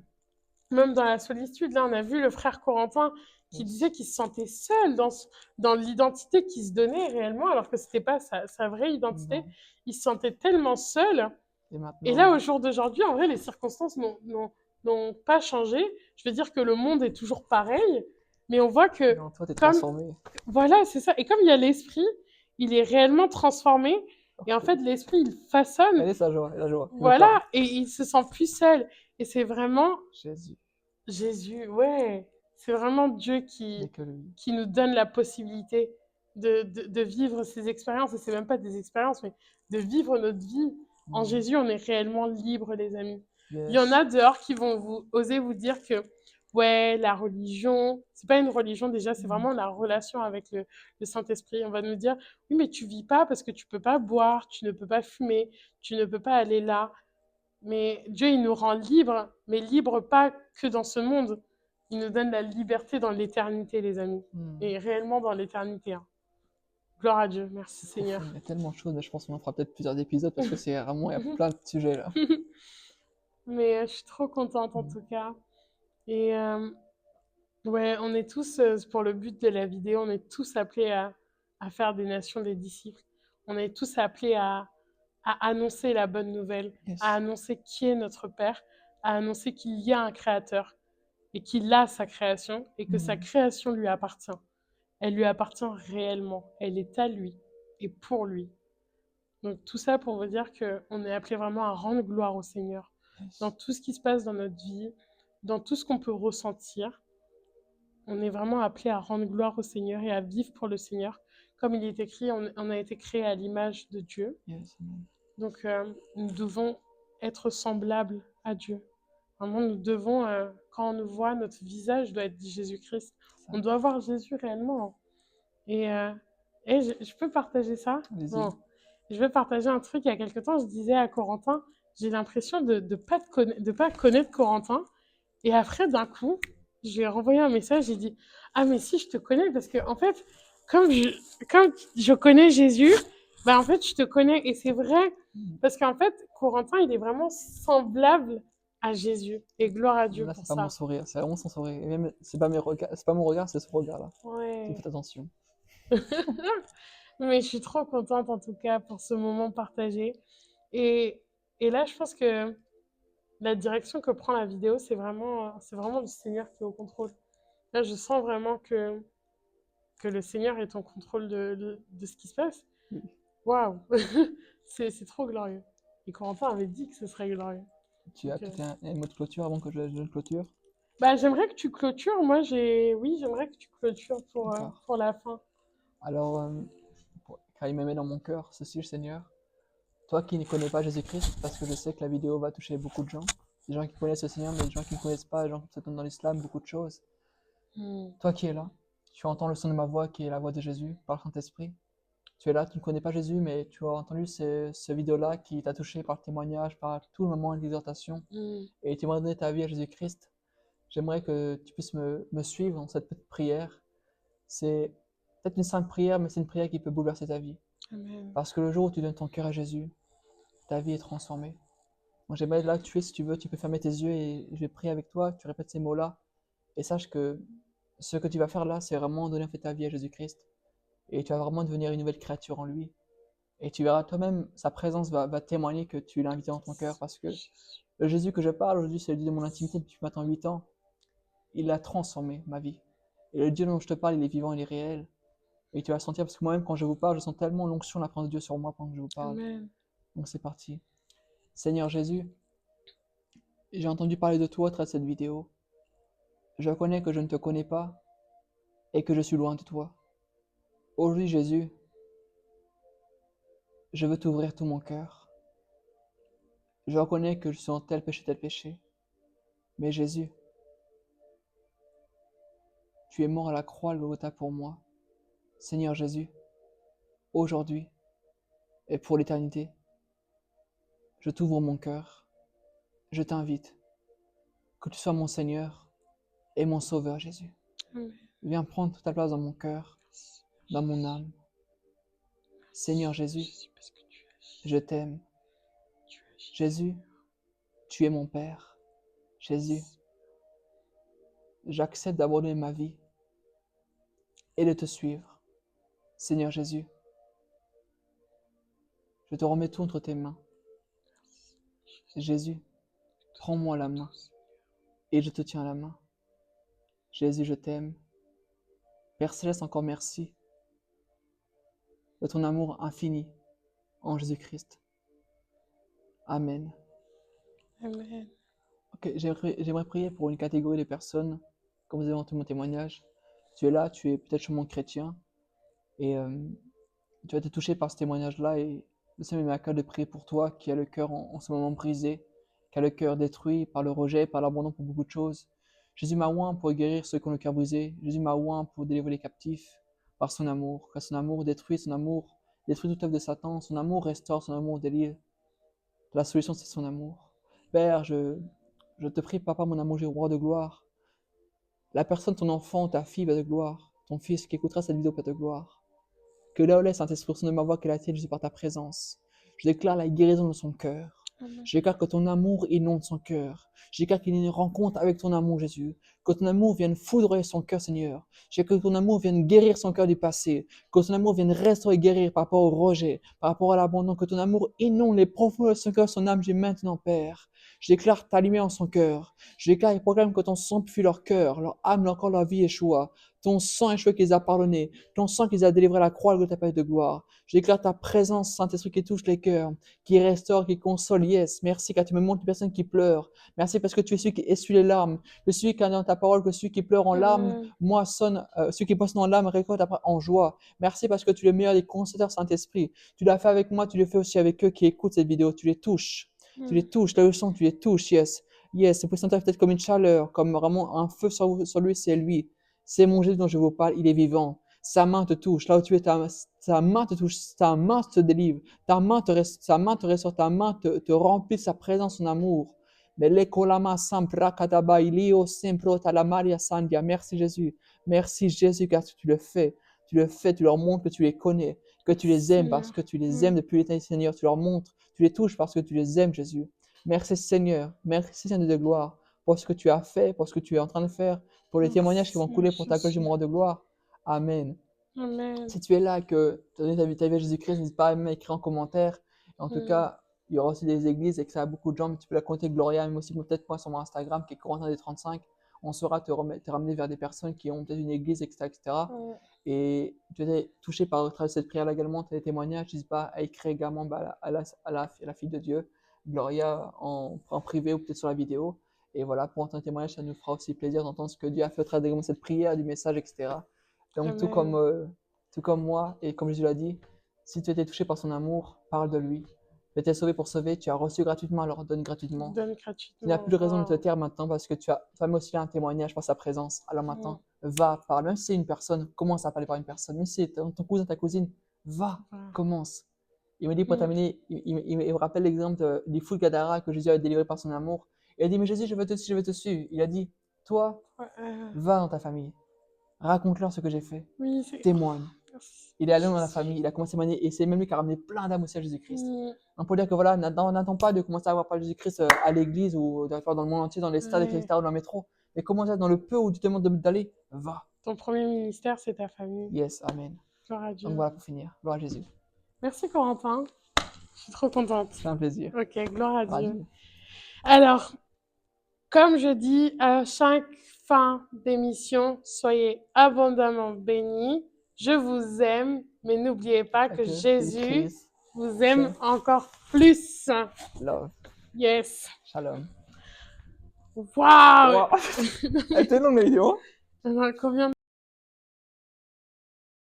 Speaker 1: même dans la solitude, là, on a vu le frère Corentin qui disait
Speaker 2: Yes.
Speaker 1: qu'il se sentait seul dans l'identité qu'il se donnait réellement, alors que c'était pas sa vraie identité.
Speaker 2: Non.
Speaker 1: Il se sentait tellement seul.
Speaker 2: Et
Speaker 1: Et là, au
Speaker 2: maintenant,
Speaker 1: jour d'aujourd'hui, en vrai, les circonstances n'ont pas changé. Je veux dire que le monde est toujours pareil, mais on voit que,
Speaker 2: non, toi, t'es
Speaker 1: comme,
Speaker 2: transformé.
Speaker 1: voilà, c'est ça. Et comme il y a l'esprit, il est réellement transformé. Et en
Speaker 2: Ok.
Speaker 1: fait, l'esprit, il façonne,
Speaker 2: Elle est sa joie, la joie. Il me parle.
Speaker 1: voilà, et il se sent plus seul. Et c'est vraiment
Speaker 2: Jésus.
Speaker 1: Jésus, ouais. C'est vraiment Dieu
Speaker 2: Il n'y a que lui.
Speaker 1: qui nous donne la possibilité de vivre ces expériences. Et c'est même pas des expériences, mais de vivre notre vie. En
Speaker 2: Hmm.
Speaker 1: Jésus, on est réellement libre, les amis. Il y en
Speaker 2: Yes.
Speaker 1: a dehors qui vont oser vous dire que, ouais, la religion, c'est pas une religion déjà, c'est
Speaker 2: Hmm.
Speaker 1: vraiment la relation avec le Saint-Esprit. On va nous dire, oui, mais tu vis pas parce que tu peux pas boire, tu ne peux pas fumer, tu ne peux pas aller là. Mais Dieu, il nous rend libres, mais libres pas que dans ce monde. Il nous donne la liberté dans l'éternité, les amis.
Speaker 2: Hmm.
Speaker 1: Et réellement dans l'éternité. Hein. Gloire à Dieu. Merci
Speaker 2: C'est profond.
Speaker 1: Seigneur.
Speaker 2: Il y a tellement de choses, mais je pense qu'on en fera peut-être plusieurs épisodes parce que c'est vraiment, il y a plein de sujets là.
Speaker 1: Mais je suis trop contente en
Speaker 2: Hmm.
Speaker 1: tout cas. Et ouais, on est tous, pour le but de la vidéo, on est tous appelés à faire des nations des disciples. On est tous appelés à annoncer la bonne nouvelle, à
Speaker 2: Yes.
Speaker 1: annoncer qui est notre Père, à annoncer qu'il y a un Créateur et qu'il a sa création et que sa
Speaker 2: Hmm.
Speaker 1: création lui appartient. Elle lui appartient réellement. Elle est à lui et pour lui. Donc tout ça pour vous dire qu'on est appelé vraiment à rendre gloire au Seigneur dans
Speaker 2: Yes.
Speaker 1: tout ce qui se passe dans notre vie, dans tout ce qu'on peut ressentir. On est vraiment appelé à rendre gloire au Seigneur et à vivre pour le Seigneur. Comme il est écrit, on a été créé à l'image de Dieu.
Speaker 2: Yes. Amen.
Speaker 1: Donc nous devons être semblables à Dieu. Vraiment, nous devons, quand on nous voit, notre visage doit être Jésus-Christ.
Speaker 2: Ça.
Speaker 1: On doit voir Jésus réellement. Et, je peux partager ça?
Speaker 2: Allez-y.
Speaker 1: Bon, je vais partager un truc. Il y a quelque temps, je disais à Corentin, j'ai l'impression de pas connaître Corentin. Et après, d'un coup, je lui ai renvoyé un message. J'ai dit, ah mais si, je te connais parce que en fait, comme je connais Jésus, bah en fait, je te connais et c'est vrai
Speaker 2: Hmm.
Speaker 1: parce qu'en fait, Corentin, il est vraiment semblable à Jésus et gloire à Dieu
Speaker 2: Là,
Speaker 1: pour
Speaker 2: c'est pas mon
Speaker 1: ça.
Speaker 2: sourire, c'est vraiment son sourire. Et même, c'est pas mes regards, c'est pas mon regard, c'est ce regard-là. Donc
Speaker 1: Ouais.
Speaker 2: faites attention.
Speaker 1: Mais je suis trop contente en tout cas pour ce moment partagé. Et, et là, je pense que la direction que prend la vidéo, c'est vraiment le Seigneur qui est au contrôle. Là, je sens vraiment que le Seigneur est en contrôle de ce qui se passe.
Speaker 2: Oui.
Speaker 1: Waouh! C'est trop glorieux. Et Corentin avait dit que ce serait glorieux.
Speaker 2: Tu as
Speaker 1: Donc,
Speaker 2: peut-être un mot de clôture avant que je clôture?
Speaker 1: bah, j'aimerais que tu clôtures. Oui, j'aimerais que tu clôtures
Speaker 2: D'accord.
Speaker 1: pour la fin.
Speaker 2: Alors, car il me met dans mon cœur, ceci, Seigneur. Toi qui ne connais pas Jésus-Christ, parce que je sais que la vidéo va toucher beaucoup de gens, des gens qui connaissent le Seigneur, mais des gens qui ne connaissent pas, des gens qui se dans l'islam, beaucoup de choses.
Speaker 1: Hmm.
Speaker 2: Toi qui es là, tu entends le son de ma voix qui est la voix de Jésus par le Saint-Esprit. Tu es là, tu ne connais pas Jésus, mais tu as entendu ce vidéo-là qui t'a touché par le témoignage, par tout le moment d'exhortation,
Speaker 1: Hmm.
Speaker 2: et tu m'as donné ta vie à Jésus-Christ. J'aimerais que tu puisses me suivre dans cette petite prière. C'est peut-être une simple prière, mais c'est une prière qui peut bouleverser ta vie.
Speaker 1: Amen.
Speaker 2: Parce que le jour où tu donnes ton cœur à Jésus, ta vie est transformée. Donc j'aimerais là que tu es, si tu veux, tu peux fermer tes yeux et je vais prier avec toi, tu répètes ces mots-là, et sache que ce que tu vas faire là, c'est vraiment donner en fait ta vie à Jésus-Christ, et tu vas vraiment devenir une nouvelle créature en lui. Et tu verras toi-même, sa présence va témoigner que tu l'as invité dans ton cœur, parce que le Jésus que je parle aujourd'hui, c'est le Dieu de mon intimité depuis maintenant 8 ans. Il a transformé ma vie. Et le Dieu dont je te parle, il est vivant, il est réel. et tu vas sentir, parce que moi-même, quand je vous parle, je sens tellement l'onction, la présence de Dieu sur moi pendant que je vous parle.
Speaker 1: Amen.
Speaker 2: Donc c'est parti. Seigneur Jésus, j'ai entendu parler de toi à travers cette vidéo. Je reconnais que je ne te connais pas et que je suis loin de toi. Aujourd'hui, Jésus, je veux t'ouvrir tout mon cœur. Je reconnais que je suis en tel péché. Mais Jésus, tu es mort à la croix, le Golgotha pour moi. Seigneur Jésus, aujourd'hui et pour l'éternité, je t'ouvre mon cœur. Je t'invite que tu sois mon Seigneur et mon Sauveur, Jésus.
Speaker 1: Amen.
Speaker 2: Viens prendre toute ta place dans mon cœur, dans mon âme. Seigneur Jésus,
Speaker 1: Jésus, parce que tu agis.
Speaker 2: je t'aime.
Speaker 1: Tu agis.
Speaker 2: Jésus, tu es mon Père. Jésus, j'accepte d'abandonner ma vie et de te suivre. Seigneur Jésus, je te remets tout entre tes mains. Jésus, prends-moi la main et je te tiens la main. Jésus, je t'aime. Père Céleste, encore merci de ton amour infini en Jésus-Christ. Amen.
Speaker 1: Amen.
Speaker 2: Ok, j'aimerais prier pour une catégorie de personnes, comme vous avez entendu mon témoignage. Tu es là, tu es peut-être sûrement chrétien, et tu as été touché par ce témoignage-là, et le Seigneur m'a à cœur de prier pour toi, qui a le cœur en ce moment brisé, qui a le cœur détruit par le rejet, par l'abandon pour beaucoup de choses. Jésus m'a oint pour guérir ceux qui ont le cœur brisé. Jésus m'a oint pour délivrer les captifs par son amour. Car son amour détruit, son amour détruit toute œuvre de Satan. Son amour restaure, son amour délivre. La solution, c'est son amour. Père, je te prie, Papa, mon amour, roi de gloire. La personne, ton enfant, ta fille va de gloire. Ton fils qui écoutera cette vidéo va de gloire. Que là où laisse Saint-Esprit de ma voix, qu'elle atteigne Jésus par ta présence. Je déclare la guérison de son cœur.
Speaker 1: Amen.
Speaker 2: Je déclare que ton amour inonde son cœur. Je déclare qu'il y ait une rencontre avec ton amour, Jésus. Que ton amour vienne foudroyer son cœur, Seigneur. Je déclare que ton amour vienne guérir son cœur du passé. Que ton amour vienne restaurer et guérir par rapport au rejet, par rapport à l'abandon. Que ton amour inonde les profondeurs de son cœur, son âme, j'ai maintenant, Père. Je déclare ta lumière en son cœur. Je déclare et proclame que ton sang purifie leur cœur, leur âme, leur corps, leur vie, Yeshua. Ton sang, Yeshua, qui les a pardonnés. Ton sang qui les a délivrés à la croix, le tapage de gloire. Je déclare ta présence, Saint-Esprit, qui touche les cœurs, qui restaure, qui console. Yes, merci car tu me montres une personne qui pleure. Merci parce que tu es celui qui essuie les larmes. Que celui qui a dans ta parole, que celui qui pleure en larmes,
Speaker 1: Amen.
Speaker 2: moissonne, celui qui poissonne en larmes, récolte après en joie. Merci parce que tu es le meilleur des consolateurs, Saint-Esprit. Tu l'as fait avec moi, tu le fais aussi avec eux qui écoutent cette vidéo. Tu les touches. Tu les touches, là où ils sont, tu les touches, yes. Yes, c'est pour sentir peut-être comme une chaleur, comme vraiment un feu sur lui, c'est lui. C'est mon Jésus dont je vous parle, il est vivant. Sa main te touche, là où tu es, sa main te touche, sa main te délivre, sa main te restaure, ta main te remplit de sa présence, son amour. Merci Jésus, merci Jésus, car tu le fais. Tu le fais, tu leur montres que tu les connais, que tu les aimes parce
Speaker 1: Seigneur.
Speaker 2: que tu les aimes depuis l'éternité, Seigneur. Tu leur montres, tu les touches parce que tu les aimes, Jésus. Merci Seigneur, merci Seigneur de gloire pour ce que tu as fait, pour ce que tu es en train de faire, pour les témoignages qui vont couler pour ta gloire, mon de gloire. Amen.
Speaker 1: Amen.
Speaker 2: Si tu es là, que tu as donné ta vie à Jésus-Christ, n'hésite pas à m'écrire en commentaire. En tout cas, il y aura aussi des églises et que ça a beaucoup de gens, mais tu peux la contacter Gloria, même aussi peut-être moi sur mon Instagram qui est Corentin des 35. On saura te ramener vers des personnes qui ont peut-être une église, etc. Et tu es touché par cette prière également, tu as des témoignages, n'hésite pas à écrire également à la fille de Dieu, Gloria, en privé ou peut-être sur la vidéo. Et voilà, pour entendre un témoignage, ça nous fera aussi plaisir d'entendre ce que Dieu a fait au travers de cette prière, du message, etc. Donc, tout comme moi, et comme Jésus l'a dit, si tu étais touché par son amour, parle de lui. Tu étais sauvé pour sauver, tu as reçu gratuitement, alors donne gratuitement.
Speaker 1: Donne
Speaker 2: Tu n'as
Speaker 1: gratuitement.
Speaker 2: plus de raison de te taire maintenant parce que tu as toi aussi un témoignage par sa présence. Alors maintenant, va, parle. Même si c'est une personne, commence à parler par une personne. Même si c'est ton cousin, ta cousine, va, commence. Il me dit pour terminer, il me rappelle l'exemple du fou de Gadara que Jésus a délivré par son amour. Il a dit, mais Jésus, je veux te suivre. Il a dit, toi, va dans ta famille. Raconte-leur ce que j'ai fait.
Speaker 1: Oui,
Speaker 2: témoigne. Il est allé dans la famille, il a commencé à témoigner et c'est même lui qui a ramené plein d'âmes aussi à Jésus-Christ. Donc pour dire que voilà, n'attends pas de commencer à avoir parlé de Jésus-Christ à l'église ou dans le monde entier, dans les stades, etc., ou dans le métro. Mais commence dans le peu où tu te demandes d'aller, va.
Speaker 1: Ton premier ministère, c'est ta famille.
Speaker 2: Yes, amen.
Speaker 1: Gloire à Dieu.
Speaker 2: Donc voilà pour finir. Gloire à Jésus.
Speaker 1: Merci Corentin. Je suis trop contente.
Speaker 2: C'est un plaisir.
Speaker 1: Ok, gloire à Dieu. Alors, comme je dis à chaque fin d'émission, soyez abondamment bénis. Je vous aime, mais n'oubliez pas que
Speaker 2: Ok,
Speaker 1: Jésus
Speaker 2: Jésus-Christ,
Speaker 1: vous aime
Speaker 2: c'est
Speaker 1: encore plus.
Speaker 2: love,
Speaker 1: Yes.
Speaker 2: shalom.
Speaker 1: Waouh!
Speaker 2: Wow! Este no me dio.
Speaker 1: Combien